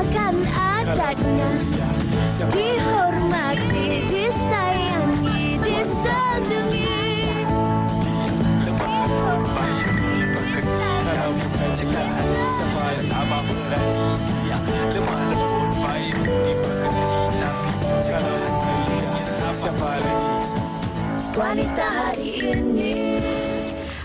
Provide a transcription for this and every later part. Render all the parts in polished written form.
tegakkan adatnya, dihormati, disayangi, disanjungi. Wanita hari ini.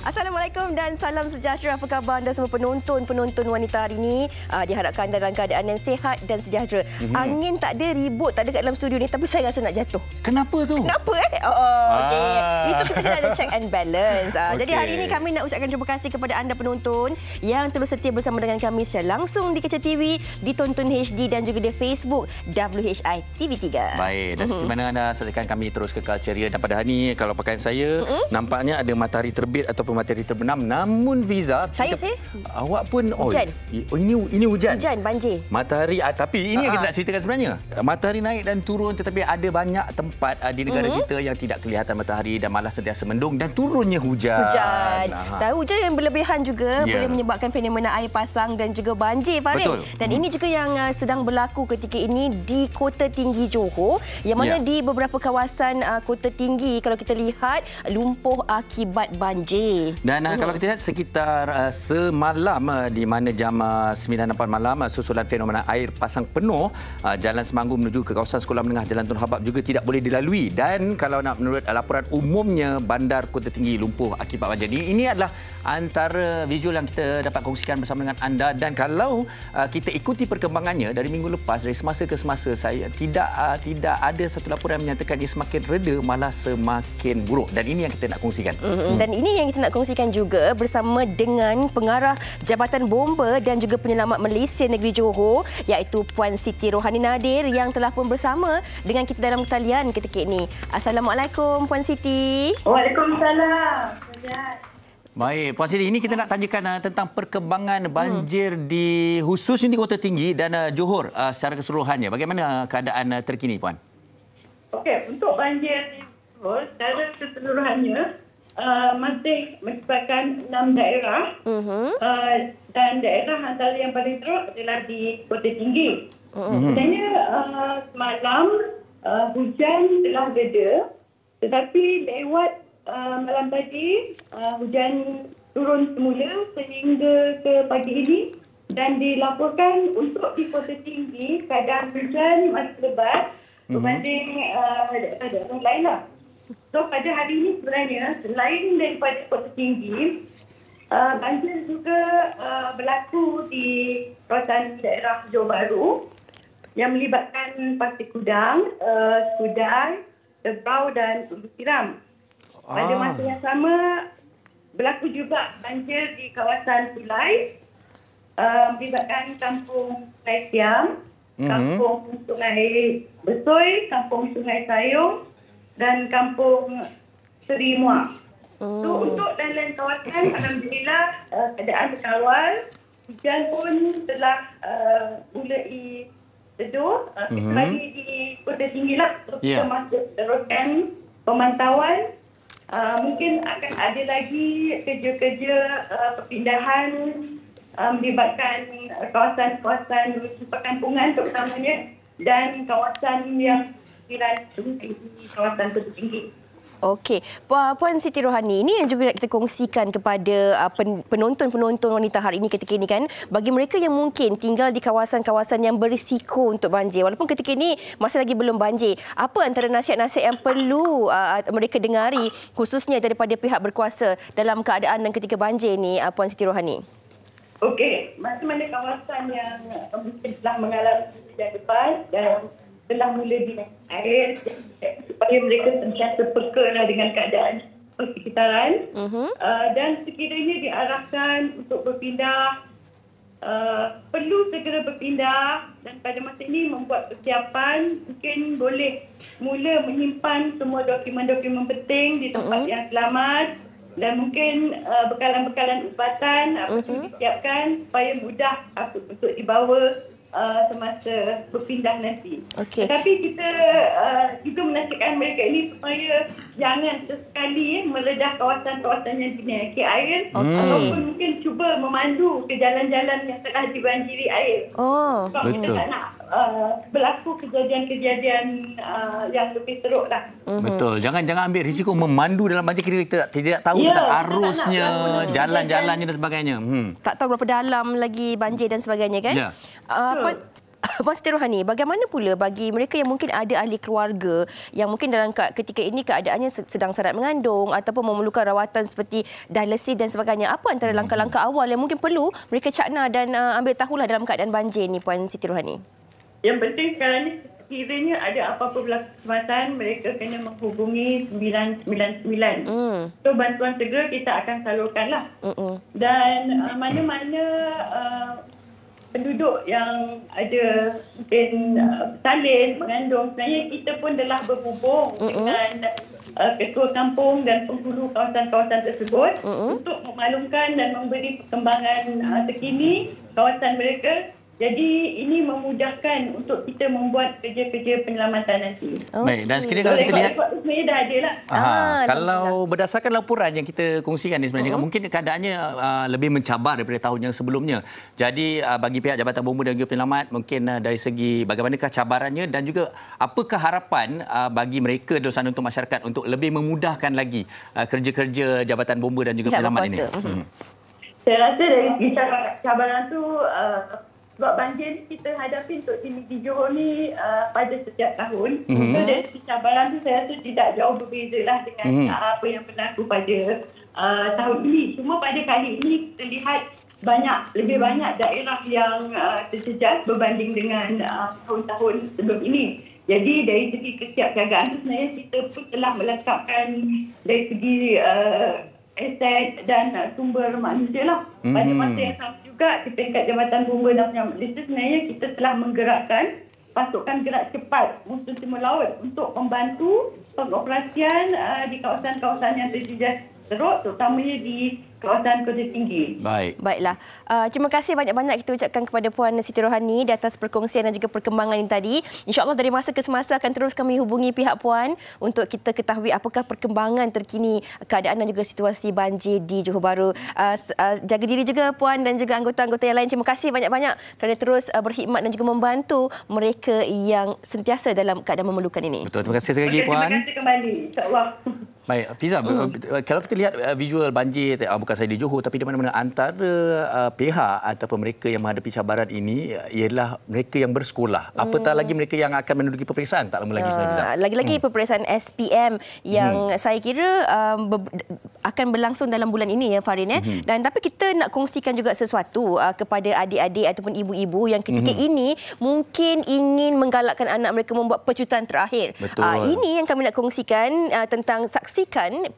Assalamualaikum dan salam sejahtera. Apa khabar anda semua penonton wanita hari ini? Diharapkan dalam keadaan yang sihat dan sejahtera. Angin tak ada, ribut tak ada kat dalam studio ni, tapi saya rasa nak jatuh. Kenapa tu? Kenapa okey. Itu kita kena ada check and balance. Jadi hari ini kami nak ucapkan terima kasih kepada anda penonton yang terus setia bersama dengan kami secara langsung di Kaca TV, di Tonton HD dan juga di Facebook WHI TV3. Baik, dan seperti mana anda saksikan kami terus kekal ceria, dan pada hari ini kalau pakaian saya nampaknya ada matahari terbit ataupun matahari terbenam, namun Fiza, saya awak pun hujan. Ini hujan. Hujan, banjir. Matahari tapi ini yang kita nak ceritakan sebenarnya. Matahari naik dan turun, tetapi ada banyak tempat di negara kita yang tidak kelihatan matahari dan malah sentiasa mendung dan turunnya hujan. Dan hujan yang berlebihan juga boleh menyebabkan fenomena air pasang dan juga banjir, Farid. Betul. Dan ini juga yang sedang berlaku ketika ini di Kota Tinggi Johor, yang mana di beberapa kawasan Kota Tinggi kalau kita lihat lumpuh akibat banjir. Dan kalau kita lihat sekitar semalam di mana jam 9.08 malam susulan fenomena air pasang penuh, Jalan Semanggu menuju ke kawasan Sekolah Menengah Jalan Tun Habab juga tidak boleh dilalui. Dan kalau nak menurut laporan umumnya, Bandar Kota Tinggi lumpuh akibat banjir. Ini adalah antara visual yang kita dapat kongsikan bersama dengan anda. Dan kalau kita ikuti perkembangannya dari minggu lepas, dari semasa ke semasa, saya tidak ada satu laporan yang menyatakan ia semakin reda, malah semakin buruk. Dan ini yang kita nak kongsikan. Dan ini yang kita nak kongsikan juga bersama dengan Pengarah Jabatan Bomba dan juga Penyelamat Malaysia Negeri Johor, iaitu Puan Siti Rohani Nadir, yang telah pun bersama dengan kita dalam talian ketika ini. Assalamualaikum Puan Siti. Waalaikumsalam. Baik, Puan Siti, ini kita nak tanyakan tentang perkembangan banjir di khususnya di Kota Tinggi dan Johor secara keseluruhannya. Bagaimana keadaan terkini, Puan? Okey, untuk banjir di Johor secara keseluruhannya masih menyebabkan 6 daerah dan daerah antara yang paling teruk adalah di Kota Tinggi. Sebenarnya semalam hujan telah reda, tetapi lewat malam tadi hujan turun semula sehingga ke pagi ini, dan dilaporkan untuk di Kota Tinggi keadaan hujan masih lebat berbanding daerah lain lah. So pada hari ini sebenarnya selain daripada Kota Tinggi, banjir juga berlaku di kawasan daerah Johor Bahru yang melibatkan Pasir Kudang, Skudai, Tebrau dan Ulu Tiram. Pada masa yang sama berlaku juga banjir di kawasan Sulai, melibatkan Kampung Sungai Siam, Kampung Sungai Besoi, Kampung Sungai Sayung dan Kampung Seri Muar. So, untuk lain-lain kawasan, alhamdulillah keadaan terkawal. Hujan pun telah mulai redup. Kecuali di Kota Tinggi lah, kita masih teruskan pemantauan. Mungkin akan ada lagi kerja-kerja perpindahan melibatkan kawasan-kawasan perkampungan terutamanya dan kawasan yang di kawasan Kota Tinggi. Okey, Puan Siti Rohani, ini yang juga kita kongsikan kepada penonton-penonton wanita hari ini ketika ini kan, bagi mereka yang mungkin tinggal di kawasan-kawasan yang berisiko untuk banjir, walaupun ketika ini masih lagi belum banjir, apa antara nasihat-nasihat yang perlu mereka dengari khususnya daripada pihak berkuasa dalam keadaan dan ketika banjir ni, Puan Siti Rohani? Okey, mana-mana kawasan yang mungkin telah mengalami hujan lebat dan telah mula dinaik air, supaya mereka sentiasa peka dengan keadaan persekitaran. Dan sekiranya diarahkan untuk berpindah, perlu segera berpindah, dan pada masa ini membuat persiapan, mungkin boleh mula menyimpan semua dokumen-dokumen penting di tempat yang selamat, dan mungkin bekalan-bekalan ubatan perlu disiapkan supaya mudah untuk dibawa semasa berpindah nanti. Okey. Tetapi kita juga menasihatkan mereka ini supaya jangan sesekali meledah kawasan-kawasan yang dinaiki air ataupun mungkin cuba memandu ke jalan-jalan yang telah dibanjiri air. Oh. Sebab kita tak nak berlaku kejadian-kejadian yang lebih teruk lah. Betul. Jangan ambil risiko memandu dalam banjir, kita tidak tahu Ya, tentang kita tak arusnya, nak jalan-jalannya dan sebagainya. Tak tahu berapa dalam lagi banjir dan sebagainya kan? Ya. Puan Siti Rohani, bagaimana pula bagi mereka yang mungkin ada ahli keluarga yang mungkin dalam ketika ini keadaannya sedang sarat mengandung ataupun memerlukan rawatan seperti dialisis dan sebagainya. Apa antara langkah-langkah awal yang mungkin perlu mereka cakna dan ambil tahulah dalam keadaan banjir ni, Puan Siti Rohani? Yang penting sekarang ni, sekiranya ada apa-apa berlaku kesempatan, mereka kena menghubungi 999. So, bantuan segera kita akan salurkanlah. Dan mana-mana penduduk yang ada mungkin salin, mengandung, sebenarnya kita pun telah berhubung dengan ketua kampung dan penghulu kawasan-kawasan tersebut untuk memaklumkan dan memberi perkembangan terkini kawasan mereka. Jadi ini memudahkan untuk kita membuat kerja-kerja penyelamatan nanti. Baik, dan sekiranya kalau kita lihat sebenarnya dah ada lah. kalau berdasarkan laporan yang kita kongsikan ni sebenarnya mungkin keadaannya lebih mencabar daripada tahun yang sebelumnya. Jadi bagi pihak Jabatan Bomba dan juga Penyelamat, mungkin dari segi bagaimanakah cabarannya dan juga apakah harapan bagi mereka di sana untuk masyarakat untuk lebih memudahkan lagi kerja-kerja Jabatan Bomba dan juga Penyelamat ini. Saya rasa dari segi cabaran tu sebab banjir kita hadapi untuk di Johor ni pada setiap tahun. So dari segi cabaran tu saya rasa tidak jauh berbeza lah dengan apa yang berlaku pada tahun ini. Cuma pada kali ini kita lihat lebih banyak daerah yang terjejas berbanding dengan tahun-tahun sebelum ini. Jadi dari segi kesiapsiagaan tu sebenarnya kita pun telah melengkapkan dari segi aset dan sumber manusia lah. Pada masa yang sama juga di peringkat Jabatan Bomba dan Penyelamat Malaysia sebenarnya kita telah menggerakkan pasukan gerak cepat musuh timur laut untuk membantu pengoperasian di kawasan-kawasan yang terjejas teruk, terutamanya di kawasan Kota Tinggi. Baiklah. Terima kasih banyak-banyak kita ucapkan kepada Puan Siti Rohani di atas perkongsian dan juga perkembangan ini tadi. InsyaAllah dari masa ke semasa akan terus kami hubungi pihak Puan untuk kita ketahui apakah perkembangan terkini keadaan dan juga situasi banjir di Johor Bahru. Jaga diri juga Puan dan juga anggota-anggota yang lain. Terima kasih banyak-banyak kerana terus berkhidmat dan juga membantu mereka yang sentiasa dalam keadaan memerlukan ini. Betul. Terima kasih sekali lagi Puan. Terima kasih kembali. InsyaAllah. Baik, Fiza, kalau kita lihat visual banjir, bukan sahaja di Johor tapi di mana-mana, antara pihak ataupun mereka yang menghadapi cabaran ini ialah mereka yang bersekolah. Apatah lagi mereka yang akan menduduki peperiksaan tak lama lagi sebenarnya. Lagi-lagi peperiksaan SPM yang saya kira akan berlangsung dalam bulan ini ya Farin. Dan tapi kita nak kongsikan juga sesuatu kepada adik-adik ataupun ibu-ibu yang ketika ini mungkin ingin menggalakkan anak mereka membuat pecutan terakhir. Ini yang kami nak kongsikan tentang saksikan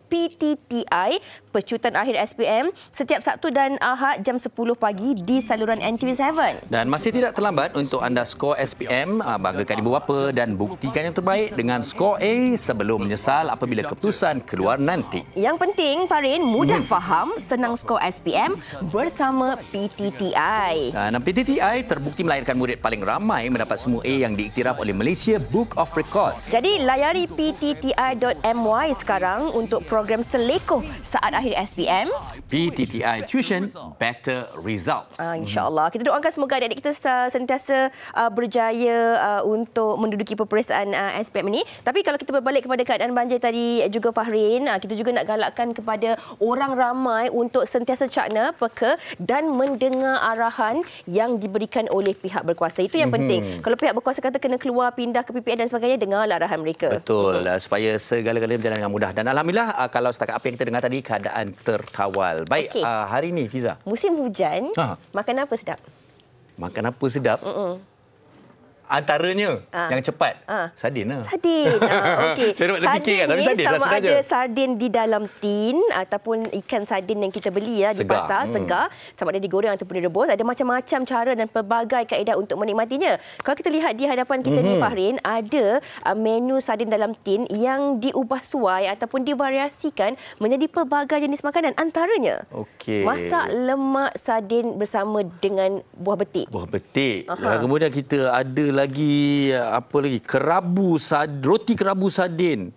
PTTI Pecutan Akhir SPM setiap Sabtu dan Ahad jam 10 pagi di saluran NTV7. Dan masih tidak terlambat untuk anda skor SPM, banggakan ibu bapa dan buktikan yang terbaik dengan skor A sebelum menyesal apabila keputusan keluar nanti. Yang penting Farin, mudah faham, senang skor SPM bersama PTTI. Dan PTTI terbukti melahirkan murid paling ramai mendapat semua A yang diiktiraf oleh Malaysia Book of Records. Jadi layari ptti.my sekarang untuk program selekoh saat akhir SPM. PTTI Tuition, better result. InsyaAllah. Kita doakan semoga adik-adik kita sentiasa berjaya untuk menduduki peperiksaan SPM ini. Tapi kalau kita berbalik kepada keadaan banjir tadi juga Fahrin, kita juga nak galakkan kepada orang ramai untuk sentiasa cakna, peka dan mendengar arahan yang diberikan oleh pihak berkuasa. Itu yang penting. Kalau pihak berkuasa kata kena keluar, pindah ke PPN dan sebagainya, dengarlah arahan mereka. Betul. Supaya segala-galanya berjalan dengan mudah. Dan alhamdulillah kalau setakat apa yang kita dengar tadi, keadaan terkawal. Baik, hari ini Fiza. Musim hujan, makan apa sedap? Makan apa sedap? Antaranya yang cepat sardin lah. Sardin. Okey. Saya nak fikir kan, tapi sardin lah sama sebenarnya. ada sardin di dalam tin ataupun ikan sardin yang kita beli di Segar. pasar, segar, sama ada digoreng ataupun direbus. Ada macam-macam cara dan pelbagai kaedah untuk menikmatinya. Kalau kita lihat di hadapan kita ni Fahrin, ada menu sardin dalam tin yang diubah suai ataupun divariasikan menjadi pelbagai jenis makanan. Antaranya masak lemak sardin bersama dengan buah betik. Buah betik. Kemudian kita ada lagi roti kerabu sardin.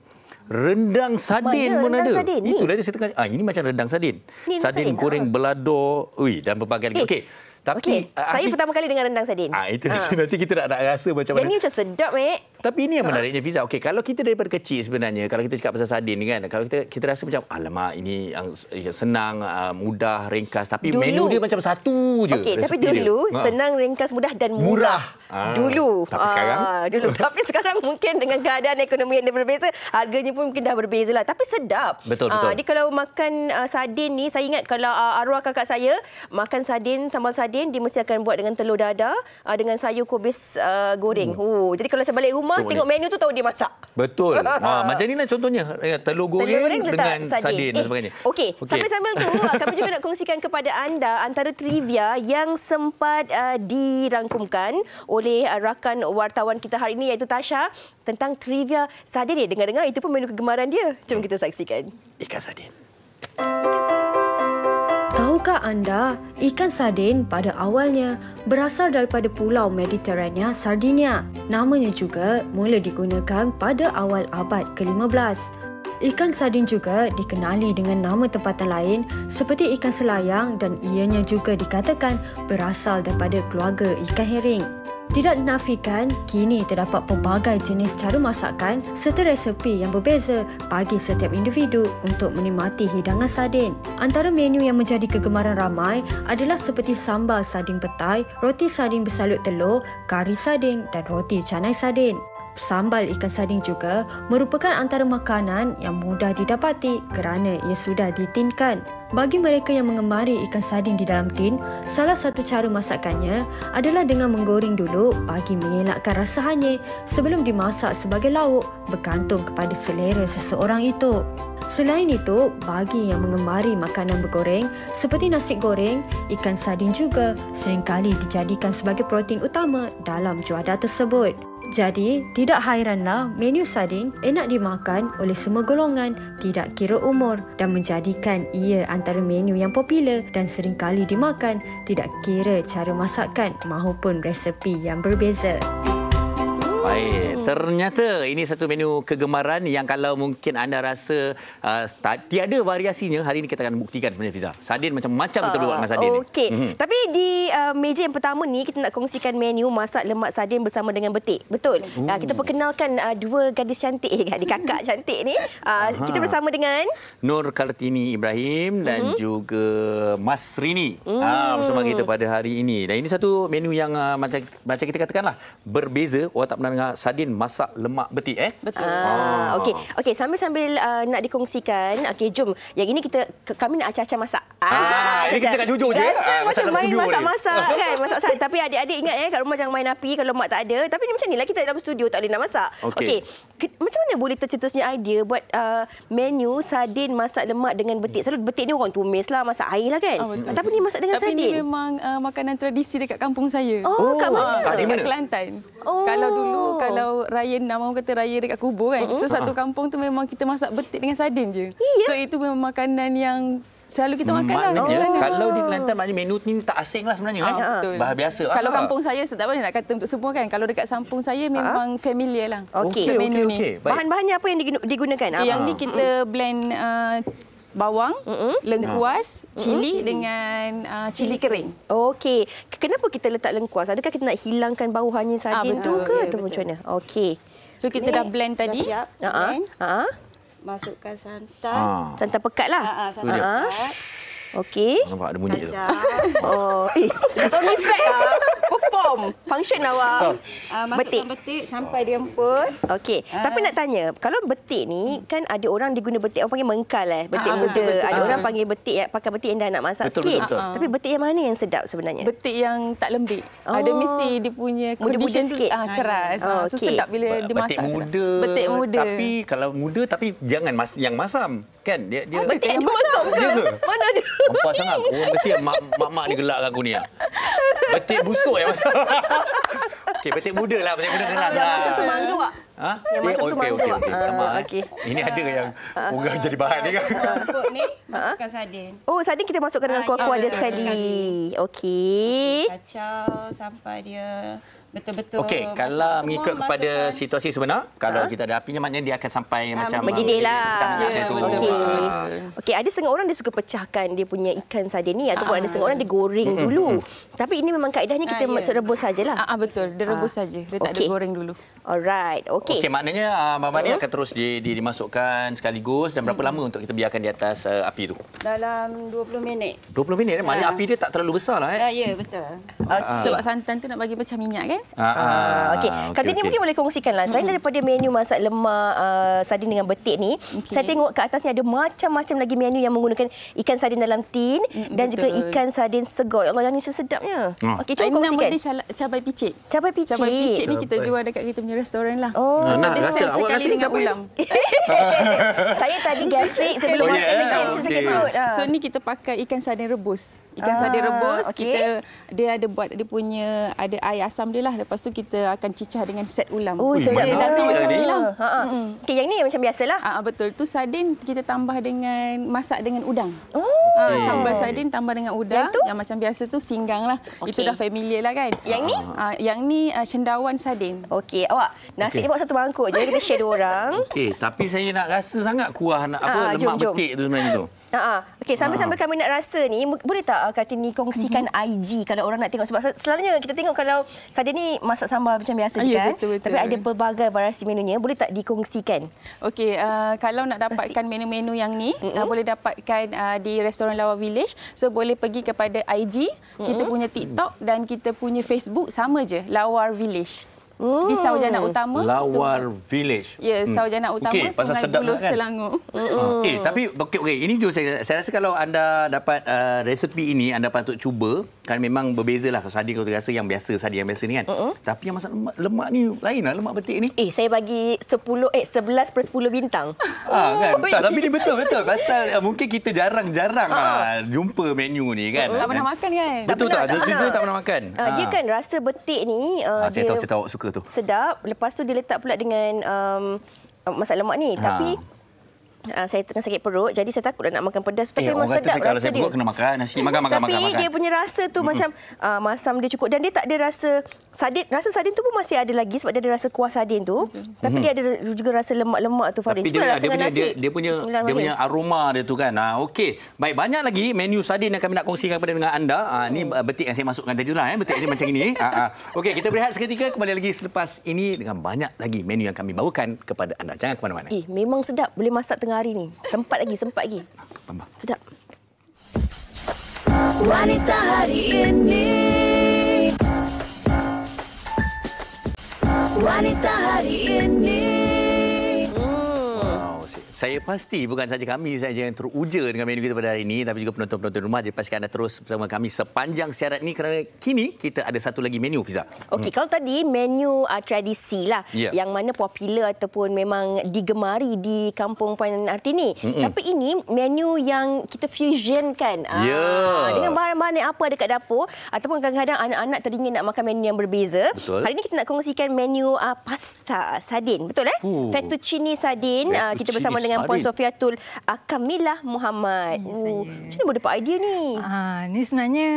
Rendang sardin pun rendang ada. Sardin ni? Itulah dia saya tengah. Ini macam rendang sardin. sardin, Sardin goreng belado. Dan berbagai lagi. Okey. Tapi saya pertama kali dengan rendang sardin. Itu nanti kita nak rasa macam mana. Yang ni macam sedap, Mek. Tapi ini yang menariknya, Fiza. Okey, kalau kita daripada kecil sebenarnya, kalau kita cakap pasal sardin ni kan, kalau kita rasa macam, alamak, ini yang senang, mudah, ringkas. Tapi dulu, menu dia macam satu je. Okey, tapi dulu senang, ringkas, mudah dan murah. Dulu. Tapi sekarang? Dulu. Tapi sekarang mungkin dengan keadaan ekonomi yang berbeza, harganya pun mungkin dah berbeza lah. Tapi sedap. Betul. Jadi kalau makan sardin ni, saya ingat kalau arwah kakak saya makan sardin, sambal sardin, dia mesti akan buat dengan telur dadah, dengan sayur kubis goreng. Jadi kalau saya balik rumah, tengok menu tu tahu dia masak. Betul. Macam inilah contohnya. Telur goreng dengan sardin dan sebagainya. Okey. Sambil-sambil tu, kami juga nak kongsikan kepada anda antara trivia yang sempat dirangkumkan oleh rakan wartawan kita hari ini iaitu Tasha tentang trivia sardin ni. Dengar-dengar itu pun menu kegemaran dia. Jom kita saksikan. Ikan sardin. Tahukah anda, ikan sardin pada awalnya berasal daripada pulau Mediterania Sardinia. Namanya juga mula digunakan pada awal abad ke-15. Ikan sardin juga dikenali dengan nama tempatan lain seperti ikan selayang dan ianya juga dikatakan berasal daripada keluarga ikan herring. Tidak dinafikan, kini terdapat pelbagai jenis cara masakan serta resepi yang berbeza bagi setiap individu untuk menikmati hidangan sardin. Antara menu yang menjadi kegemaran ramai adalah seperti sambal sardin petai, roti sardin bersalut telur, kari sardin dan roti canai sardin. Sambal ikan sardin juga merupakan antara makanan yang mudah didapati kerana ia sudah ditinkan. Bagi mereka yang mengemari ikan sardin di dalam tin, salah satu cara masakannya adalah dengan menggoreng dulu bagi mengelakkan rasa hanyir sebelum dimasak sebagai lauk, bergantung kepada selera seseorang itu. Selain itu, bagi yang mengemari makanan bergoreng seperti nasi goreng, ikan sardin juga seringkali dijadikan sebagai protein utama dalam juadah tersebut. Jadi, tidak hairanlah menu sardin enak dimakan oleh semua golongan, tidak kira umur dan menjadikan ia antara menu yang popular dan seringkali dimakan, tidak kira cara masakan maupun resepi yang berbeza. Baik, ternyata ini satu menu kegemaran yang kalau mungkin anda rasa tiada variasinya, hari ini kita akan buktikan sebenarnya, Fiza. Sardin macam-macam kita boleh buat dengan sardin. Okey. Tapi di meja yang pertama ni kita nak kongsikan menu masak lemak sardin bersama dengan betik. Betul. Kita perkenalkan dua gadis cantik, adik kakak cantik ni. Kita bersama dengan Nur Kartini Ibrahim dan juga Mas Rini bersama kita pada hari ini. Dan ini satu menu yang macam kita katakanlah berbeza. Orang tak pernah dengar sardin masak lemak betik Betul. Okey, sambil-sambil nak dikongsikan. Okey, jom. Yang ini kami nak acah-acah masak. Ini kita kat jujur je. Macam main masak-masak kan. Masak. Tapi adik-adik ingat kat rumah jangan main api kalau mak tak ada. Tapi ni macam nilah kita dalam studio tak boleh nak masak. Okey. Macam mana boleh tercetusnya idea buat menu sardin masak lemak dengan betik? Selalu betik ni orang tumis lah, masak air lah kan. Tapi ni masak dengan sardin. Tapi ni memang makanan tradisi dekat kampung saya. Kat mana? Dekat Kelantan. Kalau dulu, kalau raya, nama orang kata raya dekat kubur kan. So satu kampung tu memang kita masak betik dengan sardin je. So itu memang makanan yang selalu kita makan lah. Kalau di Kelantan maknanya menu ni tak asing lah sebenarnya kan. Betul. Bahasa biasa. Kalau kampung saya, tak boleh nak kata untuk semua kan. Kalau dekat kampung saya memang familiar lah. Okey. Menu ni. Bahan-bahannya apa yang digunakan? Yang ni kita blend bawang, lengkuas, cili dengan cili kering. Okey. Kenapa kita letak lengkuas? Adakah kita nak hilangkan bau hanyir sardin tu ke? Atau macam mana? Okey. So kita dah blend tadi. Masukkan santan. Santan pekat lah. Santan pekat. Okey. Nampak ada bunyi tu. Sound effect lah. form function awak. Masukkan betik sampai dia emput. Okey, tapi nak tanya, kalau betik ni kan ada orang dia guna betik orang panggil mengkal betik muda. betul. Ada orang panggil betik pakai betik yang dah nak masak Betul, sikit. betul. Tapi betik yang mana yang sedap sebenarnya? Betik yang tak lembik. Ada mesti dia punya Muda-muda condition tu sikit. keras. So okey. sedap bila dia Betik masak. muda. Betik muda. Tapi kalau muda tapi jangan yang masam. Kan? Dia Betik yang masam ke? Ya ke? Mana ada? Nampak sangat. Oh, mesti mak-mak ni gelak aku ni. Betik busuk yang masam. Okey, betik muda lah. Betik muda keras Yang lah. masam tu mangga awak. Ha? Yang masam tu mangga awak. Okey. Ini ada yang orang jadi bahan ni kan. Emput ni, masukkan sardin. Oh, sardin kita masukkan dengan kuah-kuah dia sekali. Okey. Kacau sampai dia betul-betul. Okey, masuk kalau semua, mengikut kepada masukkan. situasi sebenar, kalau kita ada apinya maknanya dia akan sampai macam Mendidih lah. dia tu. betul, Okey. betul. Okey, ada setengah orang dia suka pecahkan dia punya ikan sardin ni ataupun ada setengah orang dia goreng dulu. Tapi ini memang kaedahnya kita masuk rebus sajalah. Betul, dia rebus saja. Dia tak ada Okey. goreng dulu. Alright. Okey. Okey, maknanya Mama ni akan terus dimasukkan sekaligus dan berapa lama untuk kita biarkan di atas api tu? Dalam 20 minit. 20 minit. Maknanya api dia tak terlalu besar lah. Ya, betul. Sebab santan tu nak bagi macam minyak kan? Okey. Kali ni mungkin boleh kongsikanlah. Selain daripada menu masak lemak sardin dengan betik ni, saya tengok ke atasnya ada macam-macam lagi menu yang menggunakan ikan sardin dalam tin dan juga betul. ikan sardin segoy. Allah, yang ni sedapnya. Okey, cuba Ini nama kongsikan. dia cabai picit. Cabai picit. Cabai picit ni kita jual dekat kita punya restoran lah. Oh, nak dia rasa. set Awak rasa sekali ni dengan cabai ulam. Saya tadi gastrik sebelum Oh, makan ya? ni sakit Okey. perut. So ni kita pakai ikan sardin rebus. Ikan sardin rebus, okey. dia ada buat dia punya ada air asam dia lah. Lepas tu kita akan cicah dengan set ulam. Oh, sedap. Dia datang macam ni lah. Okey, yang ni macam biasalah. Betul. Tu sardin kita tambah dengan masak dengan udang. Oh. Sambal sardin tambah dengan udang. Yang tu? Yang macam biasa tu singgang lah. Itu Okey. dah familiar lah kan. Yang ni? Yang ni cendawan sardin. Okey, awak nasi ni bawa satu mangkuk je kita share dua orang. Okey, tapi saya nak rasa sangat kuah lemak jom. betik tu sebenarnya tu. Okey, sambil-sambil kami nak rasa ni, boleh tak Kartini kongsikan IG kalau orang nak tengok? Sebab selalunya kita tengok kalau sardin ni masak sambal macam biasa je Ya, kan? betul. Tapi ada pelbagai variasi menunya. Boleh tak dikongsikan? Okey, kalau nak dapatkan menu-menu yang ni, boleh dapatkan di restoran Lawa Village. So boleh pergi kepada IG, kita punya TikTok dan kita punya Facebook sama je, Lawar Village. Di Saujana Utama. Lawar Village. Ya, Saujana Utama, Okey, pasal Sungai sedap Buloh, kan? Selangor. Tapi okey, ini juga saya rasa kalau anda dapat resepi ini, anda patut cuba. Kan memang berbezalah sardin kalau rasa yang biasa, sardin yang biasa ni kan. Tapi yang masak lemak ni lain lah, lemak betik ni. Saya bagi 11/10 bintang. Kan? Tak, tapi ni betul. Pasal mungkin kita jarang-jarang jumpa menu ni kan. Tak pernah makan kan? Betul tak? Sejujurnya tak pernah makan. Dia kan rasa betik ni Saya tahu awak suka tu. sedap. Lepas tu dia letak pula dengan masak lemak ni. Tapi saya tengah sakit perut, jadi saya takut nak makan pedas. Tapi memang orang kata sedap kalau rasa saya dia. perut kena makan nasi. Makan. Tapi dia punya rasa tu macam masam dia cukup. Dan dia tak ada rasa sardin. Rasa sardin tu pun masih ada lagi sebab dia ada rasa kuah sardin tu. Tapi dia ada juga rasa lemak-lemak tu, Farid. Tapi Cuba rasa dengan nasi. dia punya aroma dia tu kan. Okey. Baik, banyak lagi menu sardin yang kami nak kongsikan dengan anda. Ni betik yang saya masukkan tadi lah. Betik ni macam ini. Okey, kita berehat seketika. Kembali lagi selepas ini dengan banyak lagi menu yang kami bawakan kepada anda. Jangan ke mana-mana. Memang sedap. Boleh masak tengah hari ni. Sempat lagi. Tambah. Sedap. Wanita hari ini. Wanita hari ini. Saya pasti bukan saja kami saja yang teruja dengan menu kita pada hari ini, tapi juga penonton-penonton rumah. Jadi pastikan anda terus bersama kami sepanjang siaran ini kerana kini kita ada satu lagi menu, Fiza. Okey, kalau tadi menu tradisi lah, yang mana popular ataupun memang digemari di Kampung Puan Artini. Tapi ini menu yang kita fusionkan dengan bahan-bahan yang apa ada kat dapur, ataupun kadang-kadang anak-anak teringin nak makan menu yang berbeza. Betul. Hari ini kita nak kongsikan menu pasta sardin. Betul Fettuccine sardin. Kita bersama dengan Puan Sofiatul Kamilah Muhammad. Macam mana boleh dapat idea ni? Ni sebenarnya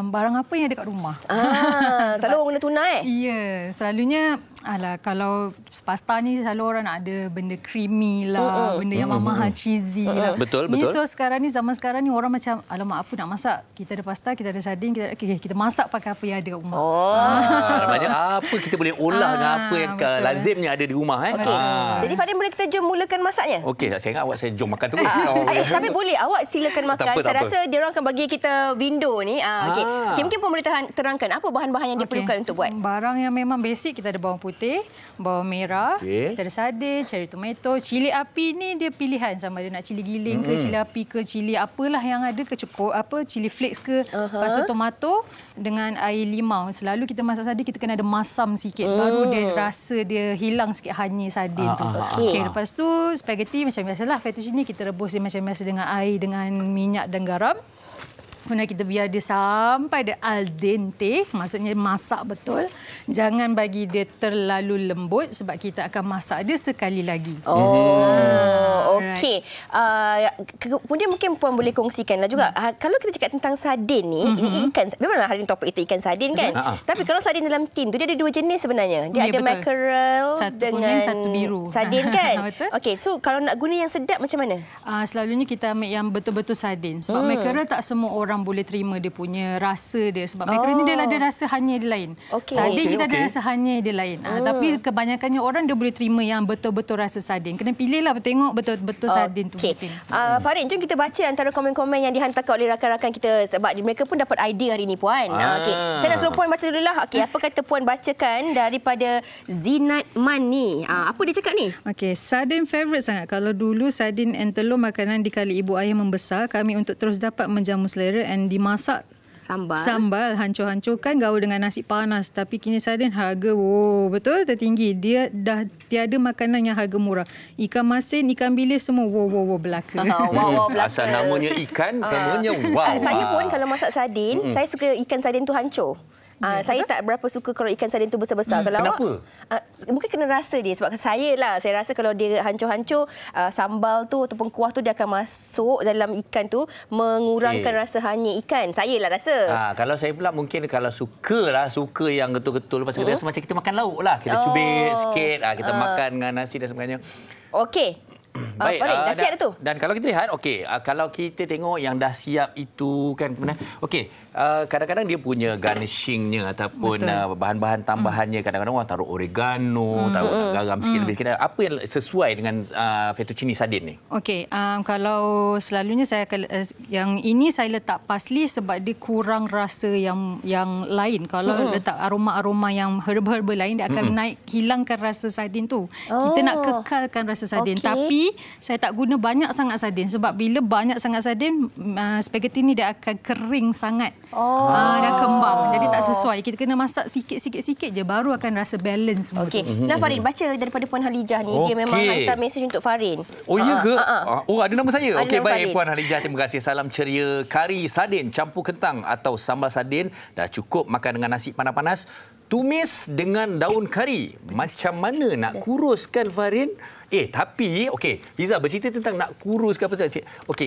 barang apa yang ada kat rumah. Selalu orang guna tunai. Ya, selalunya Alah, kalau pasta ni selalu orang nak ada benda creamy lah, benda yang mahal cheesy lah. Betul, ni, betul. So zaman sekarang ni orang macam, alamak apa nak masak? Kita ada pasta, kita ada sardin, kita masak pakai apa yang ada kat rumah. Banyak apa kita boleh olah dengan apa yang lazimnya ada di rumah. Jadi Farin, boleh kita jom mulakan masaknya? Okey, saya ingat awak saya jom makan terus. Tapi boleh, awak silakan makan. Tak apa. Saya rasa dia orang akan bagi kita window ni. Okay, mungkin pun boleh terangkan apa bahan-bahan yang diperlukan untuk buat. Barang yang memang basic, kita ada bawang putih, bawang merah, kita ada sardin, cherry tomato, cili api ni dia pilihan sama ada nak cili giling ke, cili api ke, cili apalah yang ada ke, cukup cili flakes ke, lepas tu tomato dengan air limau. Selalu kita masak sardin kita kena ada masam sikit baru dia rasa dia hilang sikit hanya sardin tu. Okey, lepas tu spaghetti macam biasalah, fettuccine kita rebus dia macam biasa dengan air dengan minyak dan garam. Kemudian kita biar dia sampai dia al dente, maksudnya masak betul. Jangan bagi dia terlalu lembut sebab kita akan masak dia sekali lagi. Okey. Kemudian mungkin Puan boleh kongsikanlah juga. Kalau kita cakap tentang sardin ni, ini ikan. Memanglah hari ini topik kita ikan sardin kan? Tapi kalau sardin dalam tin tu dia ada dua jenis sebenarnya. Dia ada mackerel satu dengan kuning, satu biru. Sardin kan? Betul. Okey, so kalau nak guna yang sedap macam mana? Selalunya kita ambil yang betul-betul sardin. Sebab mackerel tak semua orang boleh terima dia punya rasa dia. Sebab mackerel ni dia ada rasa hanya dia lain. Sardin kita ada rasa hanya dia lain. Tapi kebanyakannya orang dia boleh terima yang betul-betul rasa sardin. Kena pilihlah, tengok betul-betul sardin tu. Farin, jom kita baca antara komen-komen yang dihantarkan oleh rakan-rakan kita sebab mereka pun dapat idea hari ini, Puan. Saya nak suruh Puan baca dulu lah. Apa kata Puan bacakan daripada Zinat Mani. Apa dia cakap ni? Sardin favourite sangat. Kalau dulu sardin and telur makanan di kala ibu ayah membesar, kami untuk terus dapat menjamu selera and dimasak sambal hancur-hancurkan gaul dengan nasi panas. Tapi kini sardin harga betul tertinggi. Dia dah tiada makanan yang harga murah. Ikan masin, ikan bilis semua belaka. Belaka. Asal namanya ikan, semuanya wow. Saya pun kalau masak sardin, saya suka ikan sardin tu hancur. Saya tak berapa suka kalau ikan sardin tu besar-besar. Kalau kenapa? Mungkin kena rasa dia. Sebab saya rasa kalau dia hancur-hancur, sambal tu ataupun kuah tu dia akan masuk dalam ikan tu, mengurangkan rasa hanya ikan. Saya rasa. Kalau saya pula mungkin kalau suka yang betul-betul. Lepas kita rasa macam kita makan lauk lah. Kita cubit sikit, kita makan dengan nasi dan sebagainya. Okey. Baik, dah siap tu. Dan kalau kita lihat, kalau kita tengok yang dah siap itu kan, kadang-kadang dia punya garnishingnya ataupun bahan-bahan tambahannya. Kadang-kadang orang taruh oregano, taruh garam sikit lebih sikit. Apa yang sesuai dengan fettuccine sardin ni? Kalau selalunya yang ini saya letak parsley sebab dia kurang rasa yang lain. Kalau letak aroma-aroma yang herba-herba lain, dia akan hilangkan rasa sardin tu. Kita nak kekalkan rasa sardin. Tapi saya tak guna banyak sangat sardin sebab bila banyak sangat sardin, spaghetti ni dia akan kering sangat. Dah kembang. Jadi tak sesuai. Kita kena masak sikit-sikit je baru akan rasa balance semua. Nah, Farin, baca daripada Puan Halijah ni. Dia memang hantar mesej untuk Farin. Oh, ya ke? Ada nama saya? Okey, baik Farin. Puan Halijah. Terima kasih. Salam ceria. Kari sardin campur kentang atau sambal sardin. Dah cukup makan dengan nasi panas-panas. Tumis dengan daun kari. Macam mana nak kuruskan, Farin? Tapi, Fiza bercerita tentang nak kurus ke apa.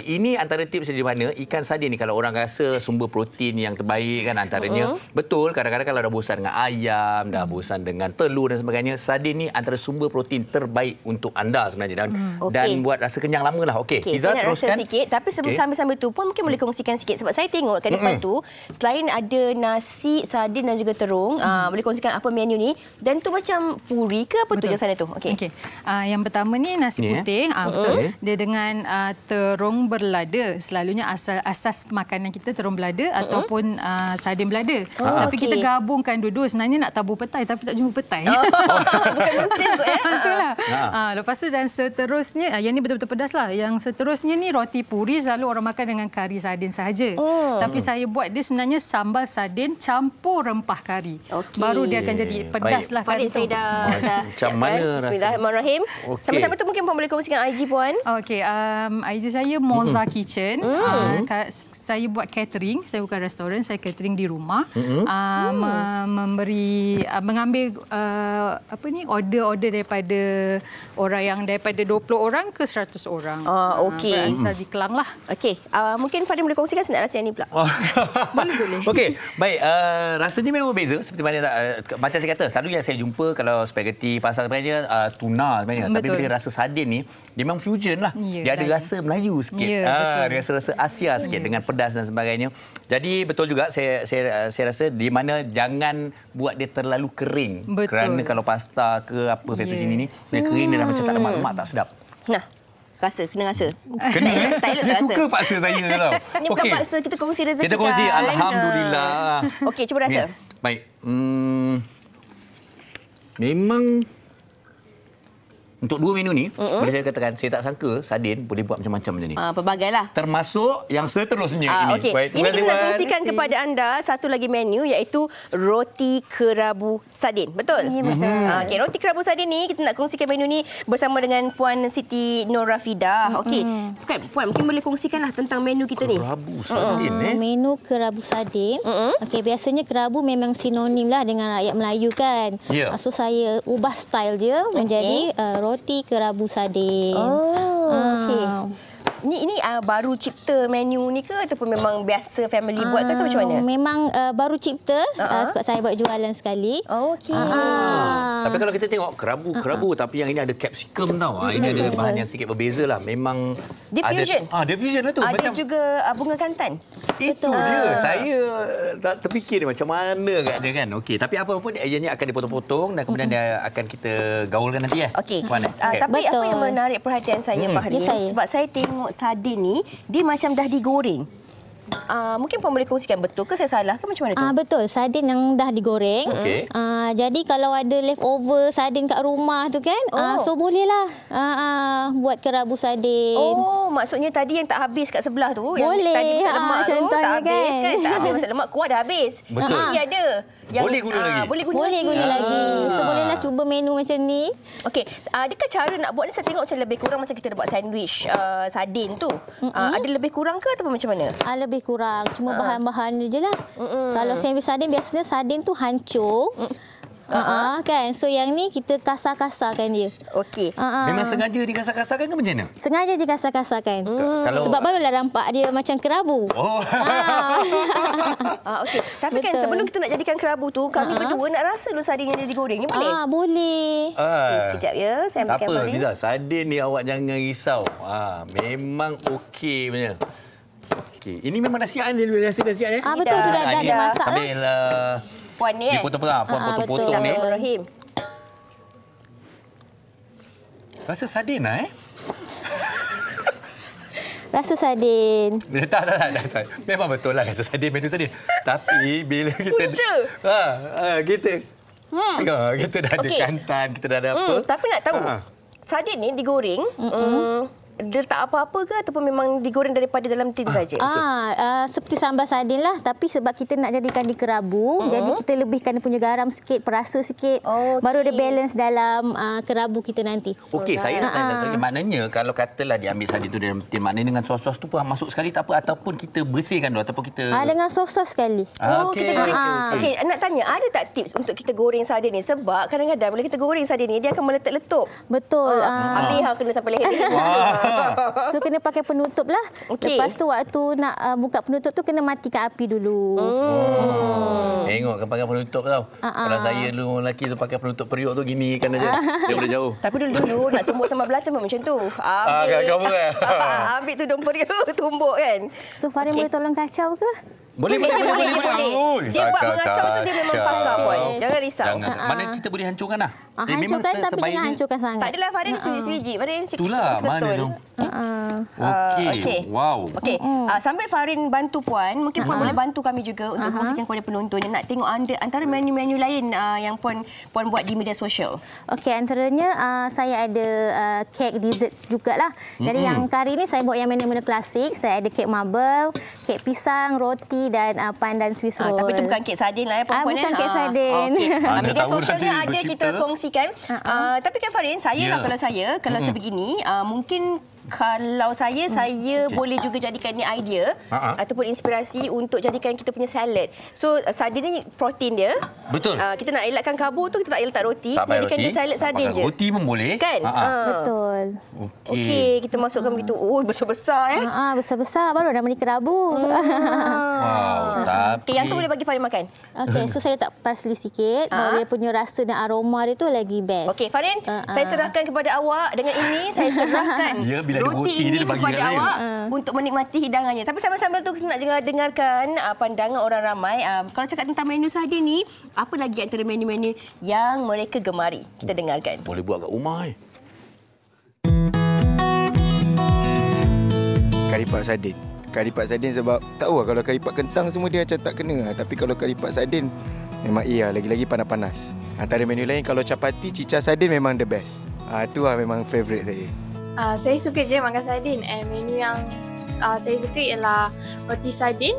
Ini antara tips di mana ikan sardin ni kalau orang rasa sumber protein yang terbaik kan antaranya. Betul, kadang-kadang kalau dah bosan dengan ayam, dah bosan dengan telur dan sebagainya, sardin ni antara sumber protein terbaik untuk anda sebenarnya. Dan buat rasa kenyang lama lah. Fiza, saya nak teruskan. rasa sikit. Tapi sebelum sambil-sambil tu pun mungkin boleh kongsikan sikit. Sebab saya tengok kat depan tu, selain ada nasi, sardin dan juga terung, boleh kongsikan apa menu ni. Dan tu macam puri ke apa tu yang sana tu? Yang pertama ni nasi putih, betul. Dia dengan terung berlada. Selalunya asas makanan kita terung belada ataupun sardin belada. Tapi kita gabungkan dua-dua. Sebenarnya nak tabur petai tapi tak jumpa petai. Bukan muslim kot. Itulah. Lepas tu dan seterusnya, yang ni betul-betul pedas lah. Yang seterusnya ni roti puri selalu orang makan dengan kari sardin sahaja. Tapi saya buat dia sebenarnya sambal sardin campur rempah kari. Baru dia akan jadi pedas lah. Farin, saya dah macam mana rasa? Bismillahirrahmanirrahim. Okey. Sama-sama tu mungkin Puan boleh kongsikan IG Puan. Okey, IG saya Moza Kitchen. Saya buat catering, saya bukan restoran, saya catering di rumah. Mengambil order daripada orang yang daripada 20 orang ke 100 orang. Okey. Berasal di Kelang lah. Okey, mungkin Farin boleh kongsikan senang rasa yang ni pula. Boleh. Okey, baik. Rasanya memang berbeza seperti mana macam saya kata, selalu yang saya jumpa kalau spaghetti pasar sebenarnya tuna sebenarnya. Tapi bila rasa sardin ni, dia memang fusion lah. Dia ada rasa Melayu sikit. Ada rasa Asia sikit dengan pedas dan sebagainya. Jadi betul juga saya rasa di mana jangan buat dia terlalu kering. Betul. Kerana kalau pasta ke apa fettuccine ni, dia kering dia dah macam tak lemak-lemak, tak sedap. Nah, kena rasa. Kena tak elok dia tak suka rasa. paksa saya tau. Ini bukan paksa, kita kongsi rezeki Kita kongsi, kan. alhamdulillah. Okey, cuba rasa. Baik. Memang untuk dua menu ni, boleh saya katakan, saya tak sangka sardin boleh buat macam-macam macam ni. Pelbagailah. Termasuk yang seterusnya ini. Okey. Baik, Ini kita nak Wan. kongsikan kepada anda satu lagi menu iaitu roti kerabu sardin. Betul? Ya, betul. Okey, roti kerabu sardin ni kita nak kongsikan menu ni bersama dengan Puan Siti Nurrafidah. Okey. Puan mungkin boleh kongsikanlah tentang menu kita ni. Kerabu sardin Menu kerabu sardin. Okey, biasanya kerabu memang sinonim lah dengan rakyat Melayu kan. Ya. So saya ubah style je menjadi roti kerabu sardin. Okey. Ini baru cipta menu ni ke ataupun memang biasa family buat ke atau macam mana? Memang baru cipta sebab saya buat jualan sekali. Okey. Tapi kalau kita tengok kerabu tapi yang ini ada capsicum tau. Ini ada bahan yang sedikit berbeza lah. Memang Diffusion. diffusion lah tu. Ada Macam juga bunga kantan. itu dia. Saya tak terfikir macam mana kat dia kan. Okey, tapi apa pun ianya akan dipotong-potong dan kemudian dia akan kita gaulkan nanti Okey. Puan. Tapi apa yang menarik perhatian saya Fahri? Sebab saya tengok sardin ni dia macam dah digoreng. Mungkin Puan boleh kongsikan betul ke saya salah ke macam mana tu? Betul, sardin yang dah digoreng. Okey. Jadi kalau ada leftover sardin kat rumah tu kan, so bolehlah buat kerabu sardin. Oh, maksudnya tadi yang tak habis kat sebelah tu, Boleh. yang tadi masak lemak tu Contohnya tak habis kan. Tak habis masak lemak, kuah dah habis. Betul. Ini ada. Boleh guna lagi? Boleh Boleh guna lagi. So bolehlah cuba menu macam ni. Okey, adakah cara nak buat ni saya tengok macam lebih kurang macam kita buat sandwich sardin tu. Ada lebih kurang ke ataupun macam mana? Lebih kurang. Cuma bahan-bahan je lah. Kalau sandwich sardin, biasanya sardin tu hancur. Kan. So yang ni kita kasar-kasarkan dia. Okey. Memang sengaja dikasar-kasarkan ke macam mana? Sengaja dikasar-kasarkan. Kalau Sebab barulah nampak dia macam kerabu. Oh. Okey. Tapi kan sebelum kita nak jadikan kerabu tu, kami berdua nak rasa dulu sardin yang dia digoreng ni boleh? Boleh. Okey, sekejap ya. Saya Tak ambilkan apa, Fahri. Fiza. Sardin ni awak jangan risau. Memang okey punya. Okey. Ini memang nasihat dia nasihat ni. Betul tu dah ada masak lah. Sambil Puan ni dia potong-potong ni. Bismillahirrahmanirrahim. Rasa sardin lah Rasa sardin. Tak. Memang betul lah rasa sardin, menu sardin. Tapi bila kita Punca. kita dah ada kantan, kita dah ada apa. Tapi nak tahu, sardin ni digoreng, dia tak apa-apa ke ataupun memang digoreng daripada dalam tin saja? Seperti sambal sardin lah. Tapi sebab kita nak jadikan di kerabu, jadi kita lebihkan dia punya garam sikit, perasa sikit. Baru ada balance dalam kerabu kita nanti. Okey, saya nak tanya lagi. Maknanya kalau katalah diambil sardin tu dalam tin, maknanya dengan sos-sos tu pun masuk sekali tak apa ataupun kita bersihkan dulu ataupun kita Dengan sos-sos sekali. Kita goreng. Okey, nak tanya, ada tak tips untuk kita goreng sardin ni? Sebab kadang-kadang bila kita goreng sardin ni, dia akan meletup-letup. Betul. Habis kena sampai leher. So kena pakai penutup lah. Lepas tu waktu nak buka penutup tu kena matikan api dulu. Tengok kan pakai penutup tau. Kalau saya dulu lelaki tu pakai penutup periuk tu gini kan aja. Daripada jauh. Tapi dulu-dulu nak tumbuk sambal belacan pun macam tu. Kamu kan? Ambil tu dompet dia tumbuk kan. So Farin boleh tolong kacau ke? Boleh. Dia buat mengacau tu dia memang pakar Puan. Jangan risau. Mana kita boleh hancurkan lah. Hancurkan tapi jangan hancurkan sangat. Tak adalah Farin sebiji. Farin itulah mana tu. Okey. Wow. Okey. Sambil Farin bantu Puan, mungkin Puan boleh bantu kami juga untuk kongsikan kepada penonton yang nak tengok antara menu-menu lain yang Puan buat di media sosial. Okey, antaranya saya ada kek dessert jugalah. Jadi yang kali ni saya buat yang menu-menu klasik. Saya ada kek marble, kek pisang, roti dan pandan Swiss roll. Tapi itu bukan bukan kek sardin lah ya perempuan. Bukan kek sardin. Media sosialnya ada kita kongsikan. Tapi kan Farin, saya lah kalau sebegini, mungkin kalau saya boleh juga jadikan ni idea ataupun inspirasi untuk jadikan kita punya salad. So sardin ni protein dia. Betul. Kita nak elakkan karbo tu, kita tak letak roti, jadikan dia salad sardin je. Roti pun boleh. Kan? Betul. Okey, kita masukkan begitu. Oh, besar-besar besar-besar baru nama ni kerabu. Wow, tapi yang tu boleh bagi Farin makan. Okey, so saya letak parsley sikit, baru dia punya rasa dan aroma dia tu lagi best. Okey, Farin, saya serahkan kepada awak dengan ini, saya serahkan roti ini kepada awak untuk menikmati hidangannya. Tapi sambil-sambil tu kita nak dengarkan pandangan orang ramai. Kalau cakap tentang menu sardin ni, apa lagi antara menu-menu yang mereka gemari? Kita dengarkan. Boleh buat kat rumah. Karipak sardin. Karipak sardin sebab tak tahu lah, kalau karipak kentang semua dia macam tak kena. Tapi kalau karipak sardin memang lagi-lagi panas-panas. Antara menu lain kalau capati, cicah sardin memang the best. Itu lah memang favourite saya. Saya suka je makan sardin, and menu yang saya suka ialah roti sardin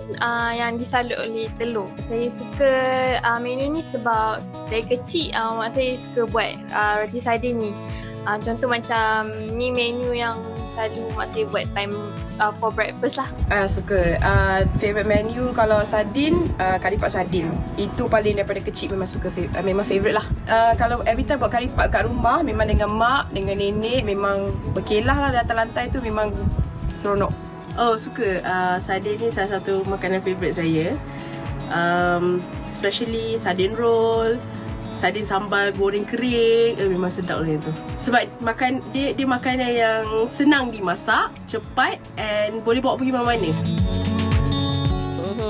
yang disalut oleh telur. Saya suka menu ni sebab dari kecil mak saya suka buat roti sardin ni. Contoh macam ni menu yang selalu mak saya buat time for breakfast lah. Suka. Favourite menu kalau sardin, karipak sardin. Itu paling daripada kecil memang suka, memang favourite lah. Kalau every time buat karipak kat rumah, memang dengan mak, dengan nenek, memang berkelah lah di atas lantai tu, memang seronok. Oh, suka. Sardin ni salah satu makanan favourite saya. Especially sardin roll, sardin sambal goreng kering, memang sedap lah yang tu. Sebab makan dia makanan yang senang dimasak, cepat, and boleh bawa pergi mana-mana.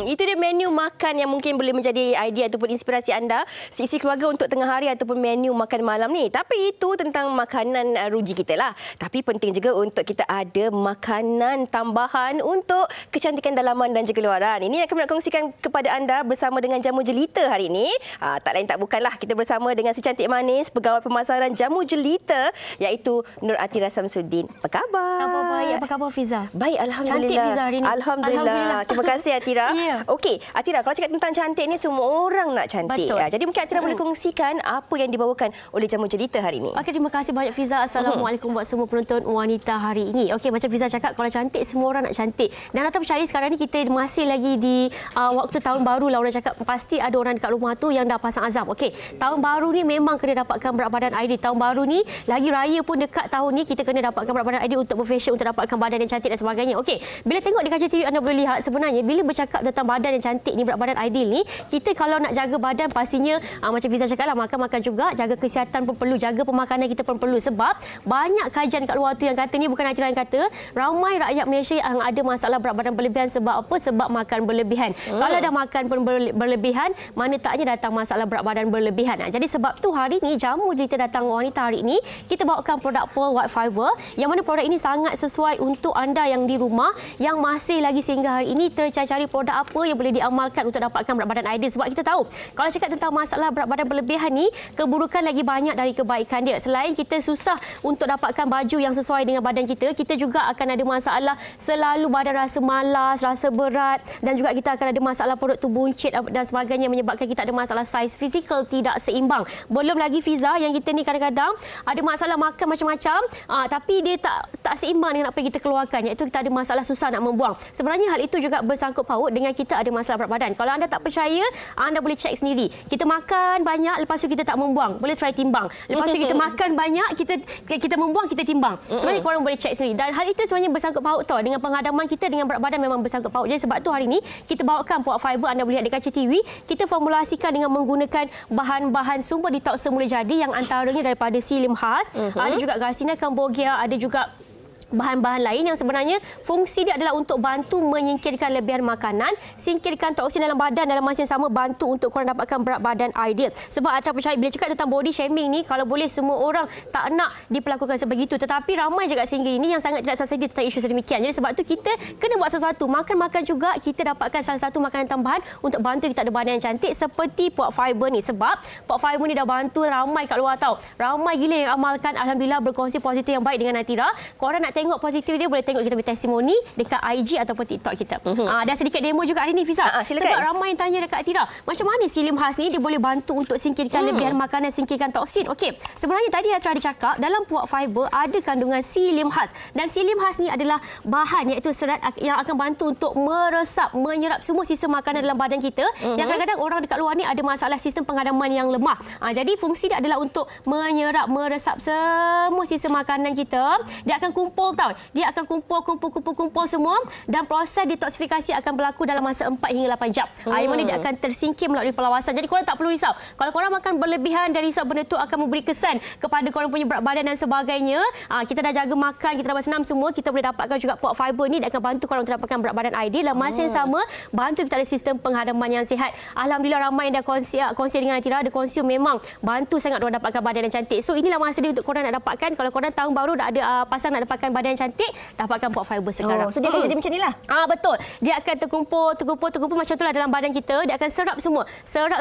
Itu dia menu makan yang mungkin boleh menjadi idea ataupun inspirasi anda seisi keluarga untuk tengah hari ataupun menu makan malam ni. Tapi itu tentang makanan ruji kita lah. Tapi penting juga untuk kita ada makanan tambahan untuk kecantikan dalaman dan juga luaran. Ini yang kami nak kongsikan kepada anda bersama dengan jamu jelita hari ini. Tak lain tak bukanlah, kita bersama dengan si cantik manis pegawai pemasaran jamu jelita iaitu Nur Atira Samsudin. Apa khabar? Khabar baik. Apa khabar Fiza? Baik, alhamdulillah. Cantik Fiza hari ini. Alhamdulillah. Terima kasih Atira. Okey, Atira, kalau cakap tentang cantik ni semua orang nak cantik. Jadi mungkin Atira boleh kongsikan apa yang dibawakan oleh jamu jelita hari ini. Okey, terima kasih banyak Fiza. Assalamualaikum buat semua penonton wanita hari ini. Okey, macam Fiza cakap, kalau cantik semua orang nak cantik. Dan anda percaya sekarang ni kita masih lagi di waktu tahun baru lah. Orang cakap pasti ada orang dekat rumah tu yang dah pasang azam. Okey, tahun baru ni memang kena dapatkan berat badan ideal. Tahun baru ni lagi raya pun dekat tahun ni, kita kena dapatkan berat badan ideal untuk berfashion, untuk dapatkan badan yang cantik dan sebagainya. Okey, bila tengok di kaca TV anda boleh lihat sebenarnya bila bercakap tentang badan yang cantik ni, berat badan ideal ni, kita kalau nak jaga badan pastinya macam Fiza cakap lah, makan-makan juga, jaga kesihatan pun perlu, jaga pemakanan kita pun perlu. Sebab banyak kajian kat luar tu yang kata ni, bukan Atira yang kata, ramai rakyat Malaysia yang ada masalah berat badan berlebihan. Sebab apa? Sebab makan berlebihan. Kalau dah makan pun berlebihan, mana taknya datang masalah berat badan berlebihan. Jadi sebab tu hari ni jamu jelita datang wanita hari ini, kita bawakan produk Pearl White Fiber, yang mana produk ini sangat sesuai untuk anda yang di rumah yang masih lagi sehingga hari ini tercari-cari produk apa yang boleh diamalkan untuk dapatkan berat badan ideal. Sebab kita tahu kalau cakap tentang masalah berat badan berlebihan ni, keburukan lagi banyak dari kebaikan dia. Selain kita susah untuk dapatkan baju yang sesuai dengan badan kita, kita juga akan ada masalah selalu badan rasa malas, rasa berat, dan juga kita akan ada masalah perut tu buncit dan sebagainya, menyebabkan kita ada masalah saiz fizikal tidak seimbang. Belum lagi Fiza, yang kita ni kadang-kadang ada masalah makan macam-macam, tapi dia tak seimbang dengan apa yang kita keluarkan, iaitu kita ada masalah susah nak membuang. Sebenarnya hal itu juga bersangkut paut dengan kita ada masalah berat badan. Kalau anda tak percaya, anda boleh cek sendiri. Kita makan banyak, lepas tu kita tak membuang, boleh try timbang. Lepas tu kita makan banyak, kita membuang, kita timbang. Sebenarnya korang boleh cek sendiri. Dan hal itu sebenarnya bersangkut paut tau dengan penghadaman kita dengan berat badan, memang bersangkut paut. Jadi sebab tu hari ini kita bawakan Puak Fiber, anda boleh lihat di kaca TV. Kita formulasikan dengan menggunakan bahan-bahan sumber detox semula jadi, yang antaranya daripada psyllium khas, ada juga Garcinia cambogia, ada juga bahan-bahan lain yang sebenarnya fungsi dia adalah untuk bantu menyingkirkan lebihan makanan, singkirkan toksin dalam badan, dalam masa yang sama bantu untuk korang dapatkan berat badan ideal. Sebab Atira percaya bila cakap tentang body shaming ni, kalau boleh semua orang tak nak diperlakukan sebegitu, tetapi ramai juga sehingga ini yang sangat tidak sensitif tentang isu sedemikian. Jadi sebab tu kita kena buat sesuatu, makan-makan juga kita dapatkan salah satu makanan tambahan untuk bantu kita ada badan yang cantik seperti Puak Fiber ni. Sebab Puak Fiber ni dah bantu ramai kat luar tau, ramai gila yang amalkan, alhamdulillah berkongsi positif yang baik dengan Atira. Korang nak tengok positif dia, boleh tengok kita punya testimoni dekat IG ataupun TikTok kita. Dan sedikit demo juga hari ni, Fiza. Silakan. Sebab ramai yang tanya dekat Atira, macam mana silim khas ni dia boleh bantu untuk singkirkan lebihan makanan, singkirkan toksin. Okey, sebenarnya tadi Atira ada cakap dalam puak fiber ada kandungan silim khas, dan silim khas ni adalah bahan iaitu serat yang akan bantu untuk meresap, menyerap semua sistem makanan dalam badan kita. Yang kadang-kadang orang dekat luar ni ada masalah sistem penghadaman yang lemah. Jadi fungsi dia adalah untuk menyerap, meresap semua sistem makanan kita. Dia akan kumpul tau. Dia akan kumpul semua, dan proses detoksifikasi akan berlaku dalam masa 4 hingga 8 jam. Yang mana dia akan tersingkir melalui perlawasan. Jadi korang tak perlu risau. Kalau korang makan berlebihan dan risau benda tu akan memberi kesan kepada korang punya berat badan dan sebagainya. Kita dah jaga makan, kita dah bersenam semua, kita boleh dapatkan juga pork fiber ni. Dia akan bantu korang untuk dapatkan berat badan ideal. Dalam masa yang sama, bantu kita ada sistem penghadaman yang sihat. Alhamdulillah ramai yang dah kongsi dengan Atira. Dia kongsi memang bantu sangat orang dapatkan badan yang cantik. So inilah masa dia untuk korang nak dapatkan. Kalau korang tahun baru dah ada pasang nak dapatkan badan yang cantik, dapatkan pork fiber sekarang. So dia akan jadi macam ni lah. Betul. Dia akan terkumpul macam itulah dalam badan kita. Dia akan serap semua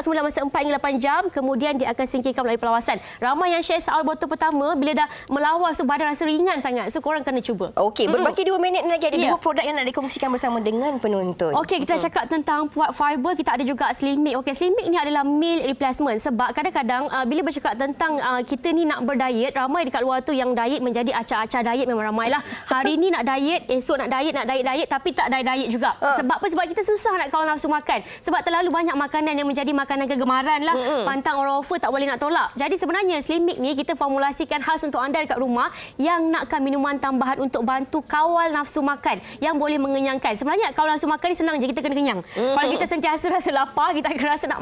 dalam masa 4 hingga 8 jam. Kemudian dia akan singkirkan melalui perlawasan. Ramai yang share soal botol pertama, bila dah melawas tu badan rasa ringan sangat. So korang kena cuba. Okey, berbaki 2 minit lagi ada 2 produk yang nak dikongsikan bersama dengan penonton. Okey, kita dah cakap tentang puak fiber, kita ada juga Slim Mix. Okey, Slim Mix ni adalah meal replacement, sebab kadang-kadang bila bercakap tentang kita ni nak berdiet, ramai dekat luar tu yang diet menjadi acah-acah diet. Memang ramailah. Hari ni nak diet, esok nak diet tapi tak diet juga. Sebab apa? Sebab kita susah nak kawal nafsu makan. Sebab terlalu banyak makanan yang menjadi makanan kegemaran lah. Pantang orang offer tak boleh nak tolak. Jadi sebenarnya Slim Mix ni kita formulasikan khas untuk anda dekat rumah yang nakkan minuman tambahan untuk bantu kawal nafsu makan yang boleh mengenyangkan. Sebenarnya kawal nafsu makan ni senang je, kita kena kenyang. Kalau kita sentiasa rasa lapar, kita akan rasa nak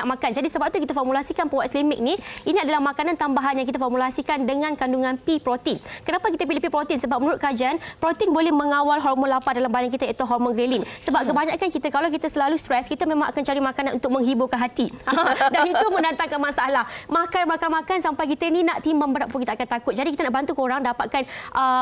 makan. Jadi sebab tu kita formulasikan puak Slim Mix ni. Ini adalah makanan tambahan yang kita formulasikan dengan kandungan pea protein. Kenapa kita pilih pea protein? Sebab menurut kajian, protein boleh mengawal hormon lapar dalam badan kita, iaitu hormon ghrelin. Sebab kebanyakan kita, kalau kita selalu stres, kita memang akan cari makanan untuk menghiburkan hati. Dan itu mendatangkan masalah. Makan sampai kita ni nak timbang berat pun kita akan takut. Jadi kita nak bantu korang dapatkan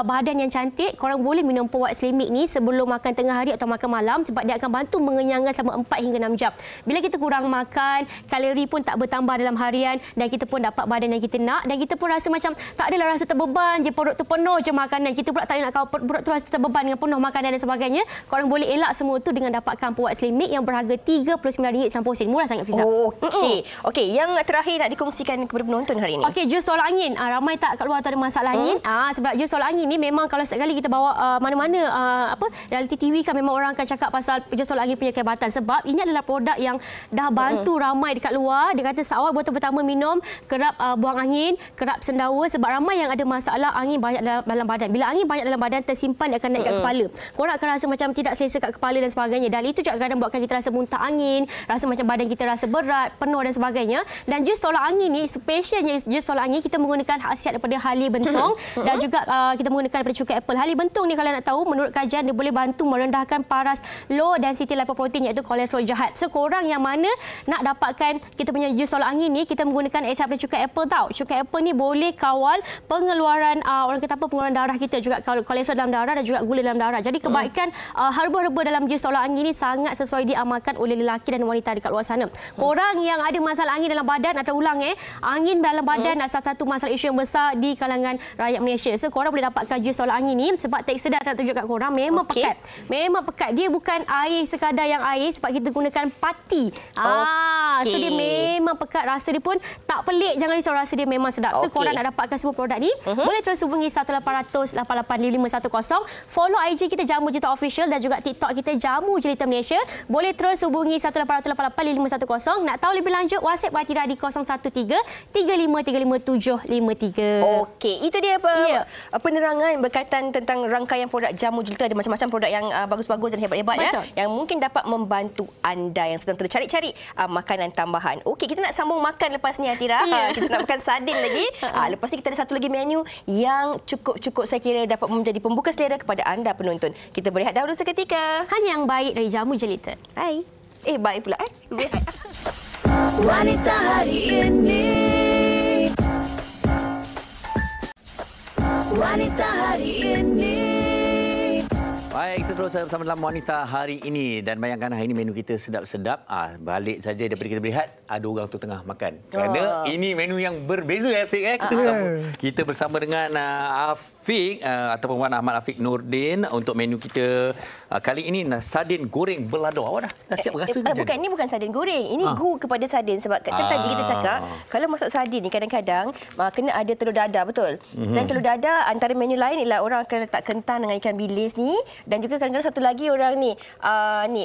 badan yang cantik. Korang boleh minum puak Slim Mix ni sebelum makan tengah hari atau makan malam, sebab dia akan bantu mengenyangkan selama 4 hingga 6 jam. Bila kita kurang makan, kalori pun tak bertambah dalam harian, dan kita pun dapat badan yang kita nak, dan kita pun rasa macam tak adalah rasa terbeban je, perut tu penuh je makanan. Kita pula tak nak kawal perut tu rasa terbeban dengan penuh makanan dan sebagainya. Korang boleh elak semua tu dengan dapatkan puak Slim Mix yang berharga RM39.90. Murah sangat, Fiza. Okey, yang terakhir nak dikongsikan kepada penonton hari ini. Okey, jus tolak angin. Ramai tak kat luar tu ada masalah angin. Sebab jus tolak angin ni memang kalau setiap kali kita bawa mana-mana reality TV kan, memang orang akan cakap pasal jus tolak angin punya kehebatan. Sebab ini adalah produk yang dah bantu ramai dekat luar. Dia kata seawal botol pertama minum, kerap buang angin, kerap sendawa, sebab ramai yang ada masalah angin banyak dalam badan. Bila angin banyak dalam badan tersimpan, dia akan naik kat kepala. Korang akan rasa macam tidak selesa kat kepala dan sebagainya. Dan itu juga kadang buatkan kita rasa muntah angin, rasa macam badan kita rasa berat, penuh dan sebagainya. Dan jus tolak angin ni, spesialnya jus tolak angin, kita menggunakan khasiat daripada hali bentong dan juga kita menggunakan daripada cuka apple. Hali bentong ni kalau nak tahu, menurut kajian dia boleh bantu merendahkan paras low density lipoprotein, iaitu kolesterol jahat. So korang yang mana nak dapatkan kita punya jus tolak angin ni, kita menggunakan extract daripada cuka apple tau. Cuka apple ni boleh kawal pengeluaran orang kata pengeluaran darah kita, juga kolesterol dalam darah dan juga gula dalam darah. Jadi kebaikan herba-herba dalam jus tolak angin ni sangat sesuai diamalkan oleh lelaki dan wanita dekat luar sana. Korang yang ada masalah angin dalam badan, atau ulang angin dalam badan adalah salah satu masalah isu yang besar di kalangan rakyat Malaysia. So korang boleh dapatkan jus tolak angin ni, sebab tekstur dia nak tunjuk kat korang memang pekat. Memang pekat. Dia bukan air sekadar yang air, sebab kita gunakan pati. So dia memang pekat. Rasa dia pun tak pelik, jangan risau, rasa dia memang sedap. So korang nak dapatkan semua produk ni, boleh terus hubungi 1800885510. Follow IG kita Jamu Jelita Official dan juga TikTok kita Jamu Jelita Malaysia. Boleh terus hubungi 1800885510. Nak tahu lebih lanjut, WhatsApp Atira di 0113353553. Okey, itu dia penerangan berkaitan tentang rangkaian produk Jamu Jelita. Ada macam-macam produk yang bagus-bagus dan hebat-hebat yang mungkin dapat membantu anda yang sedang tercari-cari makanan tambahan. Okey, kita nak sambung makan lepas ni, Atira. Kita nak makan sardin lagi. Lepas ni kita ada satu lagi menu yang cukup saya kira dapat menjadi pembuka selera kepada anda penonton. Kita berehat dahulu seketika. Hanya yang baik dari Jamu Jelita. Hai. Baik pula. Wanita hari ini. Wanita hari ini. Baik, kita terus bersama dalam Wanita hari ini dan bayangkan hari ini menu kita sedap-sedap. Balik saja daripada kita berehat, ada orang tu tengah makan. Kerana ini menu yang berbeza Afiq. Kita bersama dengan Afiq ataupun Wan Ahmad Afiq Nordin untuk menu kita kali ini sardin goreng belado. Awak dah siap rasa ke? Bukan, ini bukan sardin goreng. Ini gu kepada sardin sebab macam tadi kita cakap kalau masak sardin ni kadang-kadang kena ada telur dadah, betul? Dan telur dadah antara menu lain ialah orang akan letak kentang dengan ikan bilis ni. Dan juga kadang-kadang satu lagi orang ni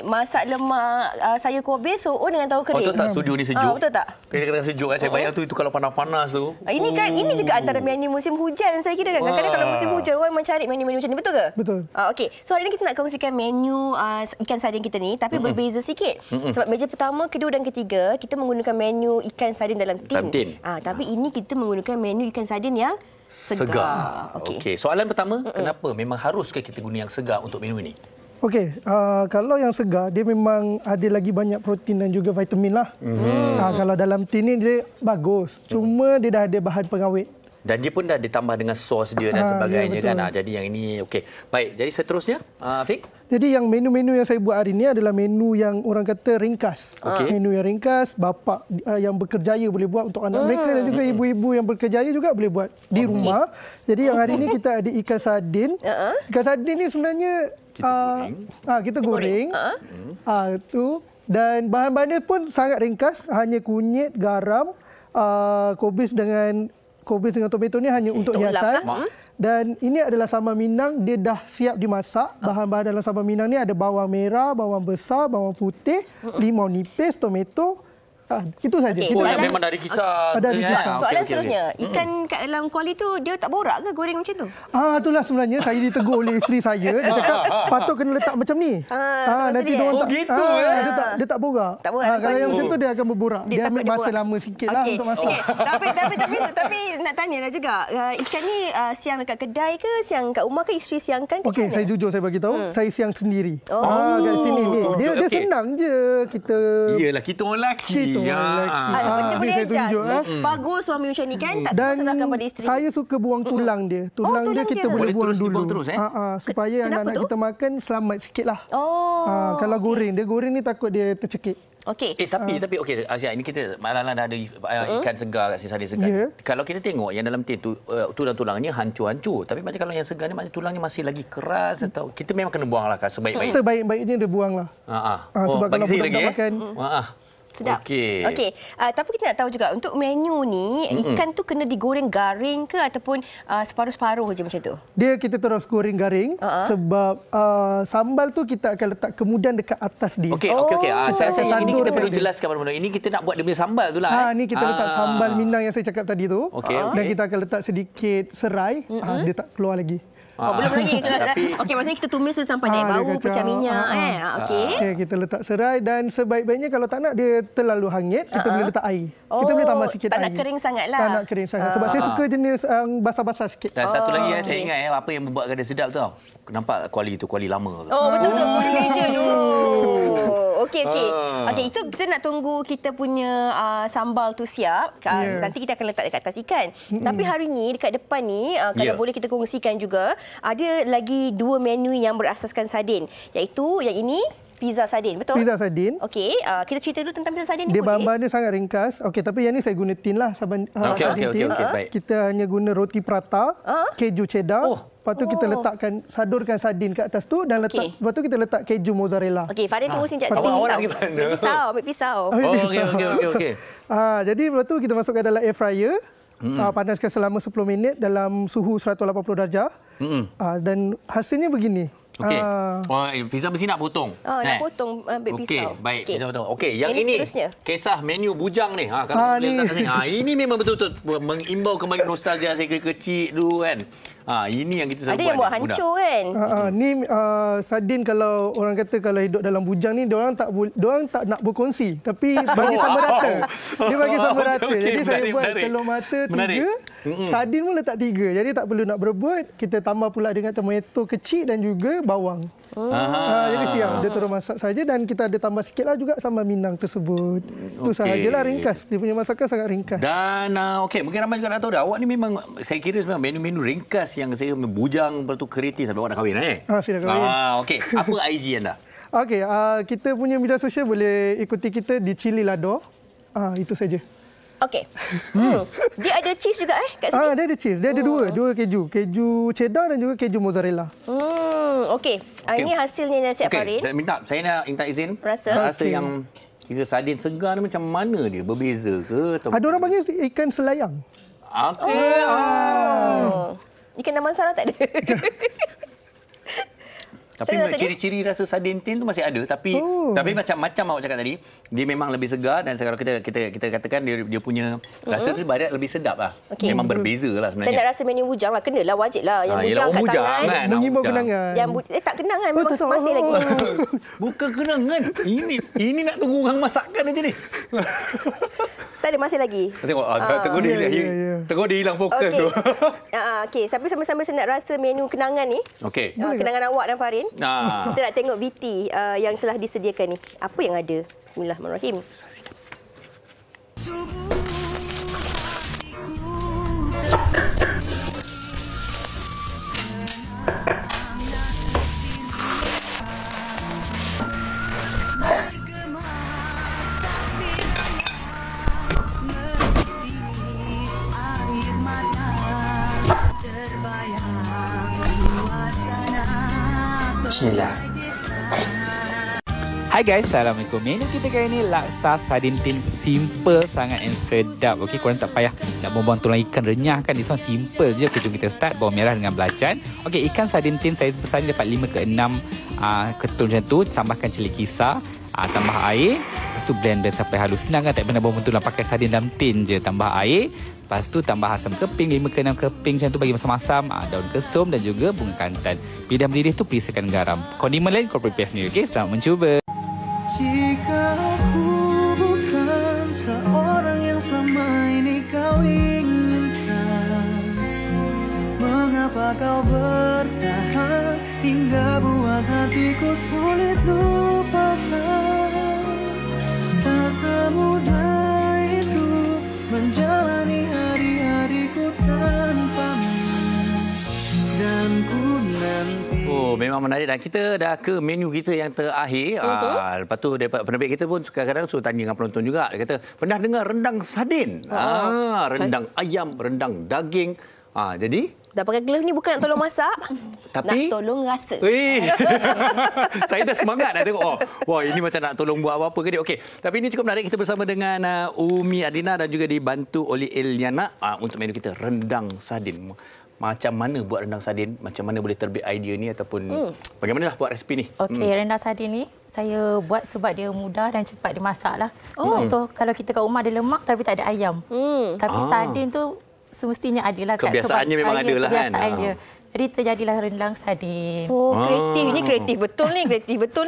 masak lemak sayur kobis so'on dengan tahu kering. Betul tak studio ni sejuk? Betul tak? Kadang-kadang sejuk kan. Saya bayang tu itu kalau panas-panas tu. Ini juga antara menu musim hujan saya kira kan. Kadang-kadang kalau musim hujan orang mencari menu-menu macam ni, betul ke? Betul. Okey. So hari ni kita nak kongsikan menu ikan sardin kita ni tapi berbeza sikit. Sebab meja pertama, kedua dan ketiga kita menggunakan menu ikan sardin dalam tin. Tapi ini kita menggunakan menu ikan sardin yang segar. Okey. Soalan pertama, kenapa memang haruskah kita guna yang segar untuk menu ini? Okey, kalau yang segar dia memang ada lagi banyak protein dan juga vitamin lah. Kalau dalam tin ni dia bagus. Cuma dia dah ada bahan pengawet. Dan dia pun dah ditambah dengan sos dia dan sebagainya kan. Jadi yang ini okey. Baik, jadi seterusnya Afiq. Jadi yang menu-menu yang saya buat hari ini adalah menu yang orang kata ringkas. Menu yang ringkas, bapa yang berkerjaya boleh buat untuk anak mereka dan juga ibu-ibu yang berkerjaya juga boleh buat di rumah. Jadi yang hari ini kita ada ikan sardin. Ikan sardin ni sebenarnya kita goreng. Tu dan bahan-bahannya pun sangat ringkas, hanya kunyit, garam, kobis dengan tomato ni hanya untuk hiasan. Dan ini adalah sambal Minang, dia dah siap dimasak. Bahan-bahan dalam sambal Minang ni ada bawang merah, bawang besar, bawang putih, limau nipis, tomato. Itu saja. Memang dari kisah. Soalan seterusnya, ikan kat dalam kuali tu dia tak borak ke goreng macam tu? Itulah sebenarnya saya ditegur oleh isteri saya. Dia cakap patut kena letak macam ni. Nanti dia orang gitu dia tak borak. Kalau yang macam tu dia akan berborak. Dia ambil masa lama sikitlah untuk masak. Tapi nak tanya lah juga, ikan ni siang dekat kedai ke, siang kat rumah ke, isteri siangkan ke? Okey, saya jujur saya bagi tahu, saya siang sendiri. Kat sini ni. Dia senang je kita. Iyalah, kita orang lelaki. Benda boleh ajar. Bagus suami macam ni kan, tak semua serahkan pada isteri. Saya suka buang tulang dia. Tulang dia kita boleh buang dulu. Supaya anak-anak kita makan selamat sikitlah. Kalau goreng, dia goreng ni takut dia tercekik. Okey. Tapi okey Azia, ini kita malam dah ada ikan segar kat sini segar. Kalau kita tengok yang dalam tin tu tulang-tulangnya hancur-hancur. Tapi macam kalau yang segar ni maknanya tulangnya masih lagi keras atau kita memang kena buanglah sebaik-baik. Sebaik-baiknya dia buanglah. Sebab kalau budak-budak makan sedap. Okey. Tapi kita nak tahu juga untuk menu ni ikan tu kena digoreng garing ke ataupun separuh-separuh je macam tu? Kita terus goreng garing sebab sambal tu kita akan letak kemudian dekat atas dia. Okey. Saya rasa ini kita perlu jelaskan pada ini kita nak buat dia punya sambal tu lah. Ni kita letak sambal Minang yang saya cakap tadi tu. Dan kita akan letak sedikit serai. Dia tak keluar lagi. Belum lagi. Okey, maksudnya kita tumis tu sampai naik bau, pecah minyak. Okey, kita letak serai dan sebaik-baiknya kalau tak nak dia terlalu hangit, kita boleh letak air. Kita boleh tambah sikit air. Tak nak kering sangatlah. Tak nak kering sangat. Sebab saya suka jenis basah-basah sikit. Dan satu lagi saya ingat apa yang membuatkan dia sedap tu. Nampak kuali tu, kuali lama. Betul. Kuali legend. Okey. Itu kita nak tunggu kita punya sambal tu siap. Nanti kita akan letak dekat atas ikan. Tapi hari ni dekat depan ni kalau boleh kita kongsikan juga, ada lagi 2 menu yang berasaskan sardin, iaitu yang ini pizza sardin, betul? Pizza sardin. Okey, kita cerita dulu tentang pizza sardin ni. Dia bahan-bahan dia sangat ringkas. Okey, tapi yang ni saya guna tin lah. Okey, baik. Kita hanya guna roti prata, keju cheddar. Lepas tu kita sadurkan sardin kat atas tu dan lepas tu kita letak keju mozzarella. Okey, Farid tunggu sini sekejap. Ambil pisau. Okey. Jadi lepas tu kita masukkan dalam air fryer. Panaskan selama 10 minit dalam suhu 180 darjah. Dan hasilnya begini. Okey. Fiza mesti nak potong. Nak potong ambil pisau. Okey, baik. Fiza potong. Okey, yang ini kisah menu bujang ni. Kalau boleh letak kat sini. Ini memang betul-betul mengimbau kembali nostalgia saya kecil dulu kan. Ini yang kita selalu buat. Ada yang buat hancur kan? Ni sardin kalau orang kata kalau hidup dalam bujang ni diorang tak nak berkongsi tapi bagi sama rata. Dia bagi sama rata. Jadi saya buat telur mata 3, sardin pun letak 3. Jadi tak perlu nak berebut. Kita tambah pula dengan tomato kecil dan juga bawang. Jadi siap dia terus masak saja dan kita ada tambah sikitlah juga sambal Minang tersebut. Itu sahajalah, ringkas. Dia punya masakan sangat ringkas. Dan mungkin ramai juga nak tahu dah awak ni memang saya kira memang menu-menu ringkas ringkas yang saya bujang lepas tu kreatif sampai awak nak kahwin Sudah kahwin. Okey. Apa IG anda? Okey, kita punya media sosial boleh ikuti kita di Chili Lado. Itu saja. Okey. Dia ada cheese juga kat sini? Dia ada cheese. Dia ada dua keju. Keju cheddar dan juga keju mozzarella. Okey. Ini hasilnya nasi Farin. Saya nak minta izin. Rasa yang kita sardin segar ni macam mana dia? Berbeza ke? Ada orang panggil ikan selayang. Okey. Ikan damansara tak ada. Tapi ciri-ciri rasa sardin tin tu masih ada, tapi macam awak cakap tadi, dia memang lebih segar dan kalau kita katakan dia punya rasa tu barat lebih sedap lah. Memang berbeza lah sebenarnya. Saya nak rasa menu bujang lah, kenalah wajib lah yang bujang kat tangan. Kan? Mengimbau kenangan. Yang tak kenangan, masih lagi. Bukan kenangan. Ini nak tunggu orang masakkan aja ni. Tak ada, masih lagi. Tengok, tengok dia hilang fokus tu. Okey, sambil-sambil saya nak rasa menu kenangan ni. Okey. Kenangan awak dan Farin. Kita nak tengok VT yang telah disediakan ni. Apa yang ada? Bismillahirrahmanirrahim. Bismillah. Hai guys, Assalamualaikum. Menu kita kali ni laksa sardin tin, simple sangat and sedap. Okey, korang tak payah nak buang-buang tulang ikan renyah kan. This one simple je. Jom kita start. Bawang merah dengan belacan. Okey, ikan sardin tin saiz besar ni dapat 5 ke 6 ketul macam tu. Tambahkan cili kisar, tambah air. Lepas tu blend sampai halus. Senang kan, tak pernah buang tulang, pakai sardin dalam tin je. Tambah air. Lepas tu tambah asam keping, 5 ke 6 keping macam tu bagi masam-masam, daun kesum dan juga bunga kantan. Bila dah mendidih tu perisakan garam. Kondimen lain kau prepare sendiri. Okey, selamat mencuba. Jika aku bukan seorang yang selama ini kau inginkan, mengapa kau bertahan hingga buat hatiku sulit lupakan? Tak semudah itu menjalani hari-hariku tanpamu dan ku nanti. Memang menarik dan kita dah ke menu kita yang terakhir. Lepas tu penerbit kita pun kadang-kadang suruh tanya dengan penonton juga. Dia kata, pernah dengar rendang sardin? Rendang ayam, rendang daging. Jadi dah pakai glove ni bukan nak tolong masak, tapi nak tolong rasa. Saya dah semangat dah tengok. Wah, ini macam nak tolong buat apa-apa ke dia. Okey, tapi ini cukup menarik. Kita bersama dengan Umi Adina dan juga dibantu oleh Eliana untuk menu kita rendang sardin. Macam mana buat rendang sardin? Macam mana boleh terbit idea ni ataupun bagaimanalah buat resipi ni? Okey, rendang sardin ni saya buat sebab dia mudah dan cepat dimasak lah. Contoh kalau kita kat rumah ada lemak tapi tak ada ayam. Tapi sardin tu semestinya adalah kebiasaannya memang ada lah kan. Kebiasaan dia. Jadi terjadilah rendang sardin. Kreatif. Ini kreatif betul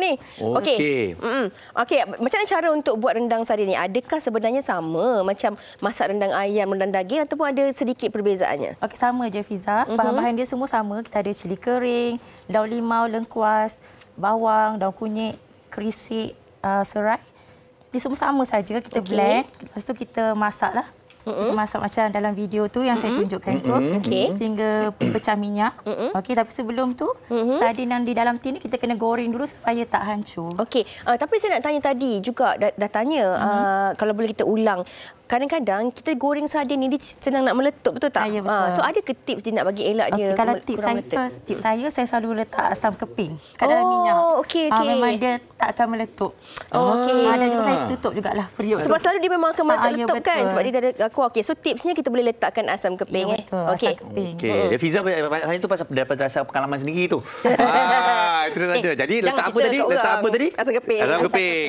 ni. Okey. Okey, macam mana cara untuk buat rendang sardin ni? Adakah sebenarnya sama macam masak rendang ayam, rendang daging ataupun ada sedikit perbezaannya? Okey, sama je Fiza. Bahan-bahan dia semua sama. Kita ada cili kering, daun limau, lengkuas, bawang, daun kunyit, kerisik, serai. Dia semua sama saja. Kita blend. Lepas tu kita masaklah. Kita masak macam dalam video tu yang saya tunjukkan tu, sehingga pecah minyak. Okey, tapi sebelum tu sardin yang di dalam tin ni kita kena goreng dulu supaya tak hancur. Okey, tapi saya nak tanya tadi juga dah tanya kalau boleh kita ulang. Kadang-kadang kita goreng sardin ni dia senang nak meletup, betul tak? Ya, betul. So ada ke tips dia nak bagi elak dia? Kalau tips saya selalu letak asam keping kat dalam minyak. Okey. Memang dia tak akan meletup. Dan juga saya tutup jugalah periuk. Sebab selalu dia memang akan meletup kan? Sebab dia ada kuah. Okey, so tipsnya kita boleh letakkan asam keping. Ya, betul. Asam keping. Okey, Fiza saya tu pasal dapat rasa pengalaman sendiri tu. Itu saja. Jadi letak apa tadi? Asam keping. Asam keping.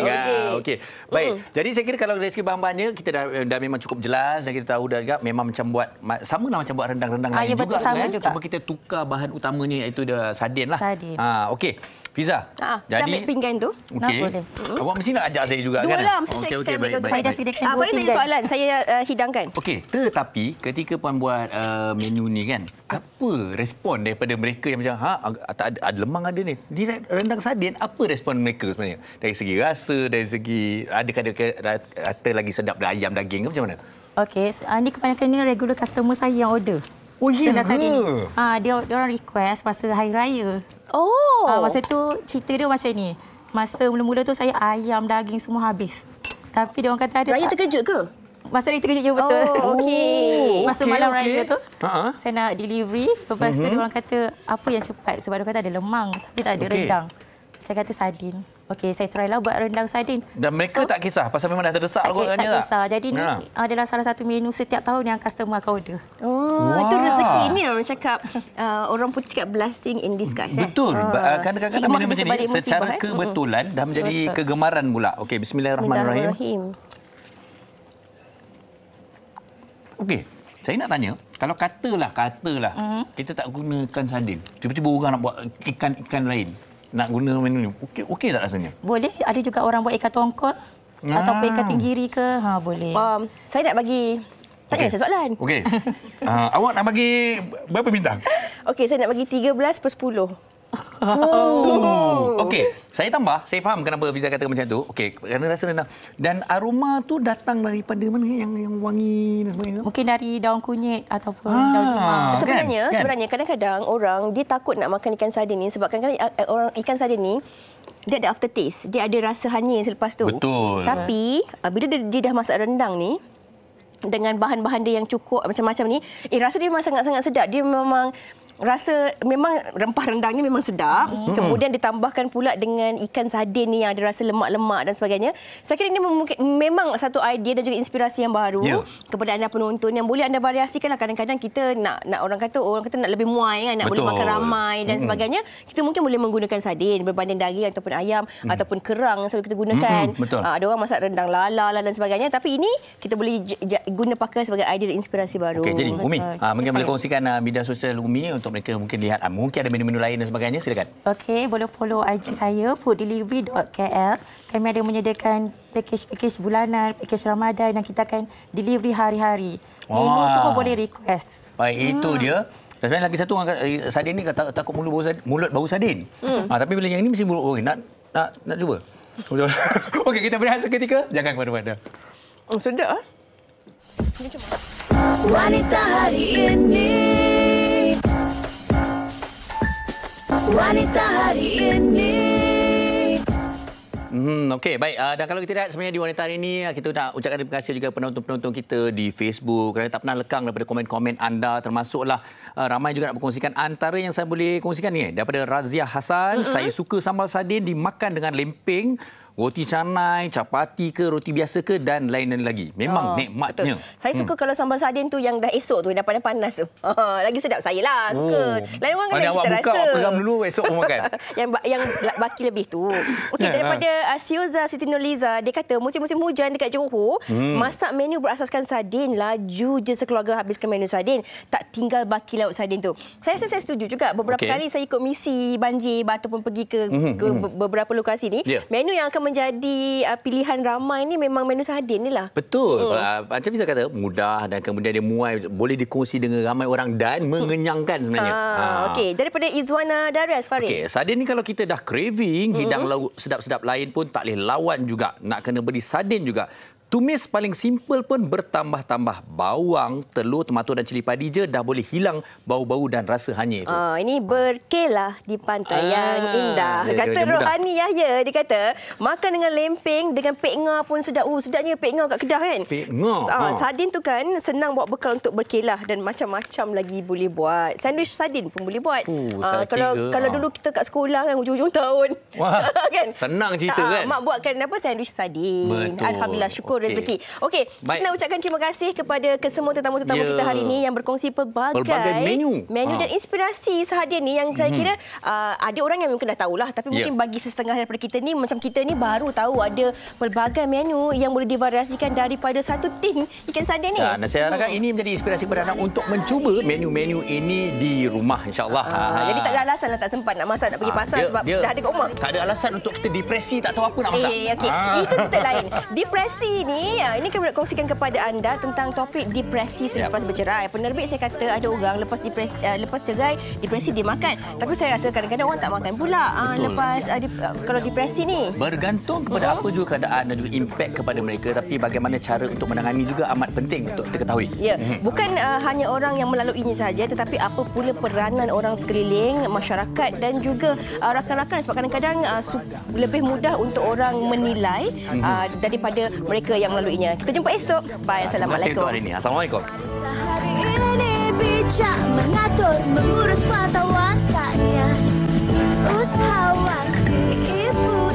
Okey. Baik. Jadi saya kira kalau dari segi bahan-bahannya kita dah memang cukup jelas dan kita tahu dah juga memang macam buat sama lah macam buat rendang-rendang lain juga. Betul, sama juga. Cuma kita tukar bahan utamanya iaitu sardin lah. Sardin. Okey. Fiza. Jadi ambil pinggan tu. Okey. Awak mesti nak ajak saya juga kan? Dua lah. Okey, baik. Saya dah sediakan dua pinggan. Tanya soalan, saya hidangkan. Okey, tetapi ketika puan buat menu ni kan, apa respon daripada mereka yang macam tak ada lemang ada ni. Di rendang sardin, apa respon mereka sebenarnya? Dari segi rasa, dari segi adakah lagi sedap dari ayam daging ke macam mana? Okey, ni kebanyakan ni regular customer saya yang order. Oh, ya ke? Dia orang request masa Hari Raya. Masa tu cerita dia macam ni. Masa mula-mula tu saya ayam, daging semua habis. Tapi dia orang kata ada Raya terkejut ke? Masa dia terkejut je betul. Masa malam raya tu, saya nak delivery. Lepas tu dia orang kata, apa yang cepat? Sebab dia kata ada lemang tapi tak ada rendang. Saya kata sardin. Okey, saya try lah buat rendang sardin. Dan mereka tak kisah pasal memang dah terdesak tak kisah. Jadi ni adalah salah satu menu setiap tahun yang customer akan order. Itu rezeki ni orang cakap. Orang pun cakap blessing in disguise. Betul. Kadang-kadang benda macam ni secara kebetulan dah menjadi kegemaran pula. Okey, bismillahirrahmanirrahim. Okey, saya nak tanya, kalau katalah kita tak gunakan sardin, tiba-tiba orang nak buat ikan lain, nak guna menu ni, okey tak rasanya? Boleh. Ada juga orang buat ikan tongkol ataupun ikan tenggiri ke, boleh. Saya nak bagi tanya saya soalan. Okey. Awak nak bagi berapa bintang? Okey, saya nak bagi 13/10. Okey, saya tambah. Saya faham kenapa Fiza kata macam tu. Okey, kerana rasa rendang. Dan aroma tu datang daripada mana yang wangi dan sebagainya? Mungkin dari daun kunyit ataupun daun limau. Sebenarnya kadang-kadang orang dia takut nak makan ikan sardin ni sebab kadang-kadang orang ikan sardin ni dia ada aftertaste. Dia ada rasa hanyir selepas tu. Betul. Tapi bila dia dah masak rendang ni dengan bahan-bahan dia yang cukup macam-macam ni, rasa dia memang sangat-sangat sedap. Dia memang rempah rendangnya memang sedap. Kemudian ditambahkan pula dengan ikan sardin ni yang ada rasa lemak-lemak dan sebagainya. Saya kira ini memang satu idea dan juga inspirasi yang baru kepada anda penonton yang boleh anda variasikanlah. Kadang-kadang kita nak orang kata nak lebih muai kan, nak boleh makan ramai dan sebagainya. Kita mungkin boleh menggunakan sardin berbanding daging ataupun ayam ataupun kerang yang selalu kita gunakan. Ada orang masak rendang lala dan sebagainya. Tapi ini kita boleh guna pakai sebagai idea dan inspirasi baru. Okey, jadi Umi, mungkin boleh kongsikan media sosial Umi untuk mereka mungkin lihat, mungkin ada menu-menu lain dan sebagainya. Silakan. Okey, boleh follow IG saya fooddelivery.kl. Kami ada menyediakan package bulanan, package Ramadan yang kita akan delivery hari-hari. Menu semua boleh request. Baik, itu dia. Dan sebenarnya lagi satu orang sardin ni takut mulut bau sardin. Tapi bila yang ini mesti mulut nak cuba. Okey, kita berehat seketika. Jangan ke mana-mana. Sedap. Wanita hari ini. Wanita hari ini. Okey, baik. Dan kalau kita lihat sebenarnya di Wanita hari ini, kita nak ucapkan terima kasih juga penonton-penonton kita di Facebook kerana tak pernah lekang daripada komen-komen anda, termasuklah ramai juga nak berkongsikan. Antara yang saya boleh kongsikan ni daripada Razia Hassan, saya suka sambal sardin dimakan dengan lempeng, roti canai, capati ke, roti biasa ke dan lain-lain lagi. Memang nikmatnya. Betul. Saya suka kalau sambal sardin tu yang dah esok tu, dah panas-panas tu. Lagi sedap. Saya lah suka. Lain orang kena cita rasa. Awak pegang dulu, esok pun makan. yang baki lebih tu. Okey, daripada Sioza Siti Nurliza, dia kata musim-musim hujan dekat Johor, masak menu berasaskan sardin, laju je sekeluarga habiskan menu sardin. Tak tinggal baki lauk sardin tu. Saya rasa saya setuju juga. Beberapa kali saya ikut misi banjir ataupun pergi ke beberapa lokasi ni. Menu yang akan menjadi pilihan ramai ni memang menu sardin ni lah. Betul. Macam Fiza kata, mudah dan kemudian dia muai, boleh dikongsi dengan ramai orang dan mengenyangkan sebenarnya. Okey, daripada Izwana Darius Farid. Okey, sardin ni kalau kita dah craving, hidang lauk sedap-sedap lain pun tak boleh lawan juga. Nak kena beli sardin juga. Tumis paling simple pun bertambah-tambah. Bawang, telur, tomato dan cili padi je dah boleh hilang bau-bau dan rasa hanyir itu. Ini berkelah di pantai yang indah. Kata Rohani Yahya, dia kata makan dengan lempeng, dengan pek nga pun sedap. Sedapnya pek nga kat Kedah kan? Pek nga. Sardin tu kan senang bawa bekal untuk berkelah dan macam-macam lagi boleh buat. Sandwich sardin pun boleh buat. Kalau dulu kita kat sekolah kan hujung-hujung tahun. Kan? Senang cerita kan? Mak buatkan sandwich sardin. Betul. Alhamdulillah, syukur rezeki. Okey, kita nak ucapkan terima kasih kepada kesemua tetamu-tetamu kita hari ini yang berkongsi pelbagai menu dan inspirasi sehadian ni yang saya kira ada orang yang mungkin dah tahulah, tapi mungkin bagi setengah daripada kita ni macam kita ni baru tahu ada pelbagai menu yang boleh divariasikan daripada satu tin ikan sardin ni. Dan saya harapkan ini menjadi inspirasi kepada anda untuk mencuba menu-menu ini di rumah, insya-Allah. Jadi tak ada alasan lah tak sempat nak masak, nak pergi pasar sebab dah ada kat rumah. Tak ada alasan untuk kita depresi, tak tahu apa nak masak. Okey, itu cerita lain. Depresi ini, ini kami nak kongsikan kepada anda tentang topik depresi selepas bercerai. Penerbit saya kata ada orang lepas cerai, depresi dia makan. Tapi saya rasa kadang-kadang orang tak makan pula lepas kalau depresi ni. Bergantung kepada apa juga keadaan dan juga impak kepada mereka. Tapi bagaimana cara untuk menangani juga amat penting untuk kita ketahui. Ya, bukan hanya orang yang melaluinya sahaja, tetapi apa pula peranan orang sekeliling, masyarakat dan juga rakan-rakan. Sebab kadang-kadang lebih mudah untuk orang menilai daripada mereka yang melaluinya. Kita jumpa esok. Bye. Assalamualaikum. Terima kasih untuk hari ini. Assalamualaikum. Hari ini bijak mengatur, mengurus mata wataknya. Usahawan ibu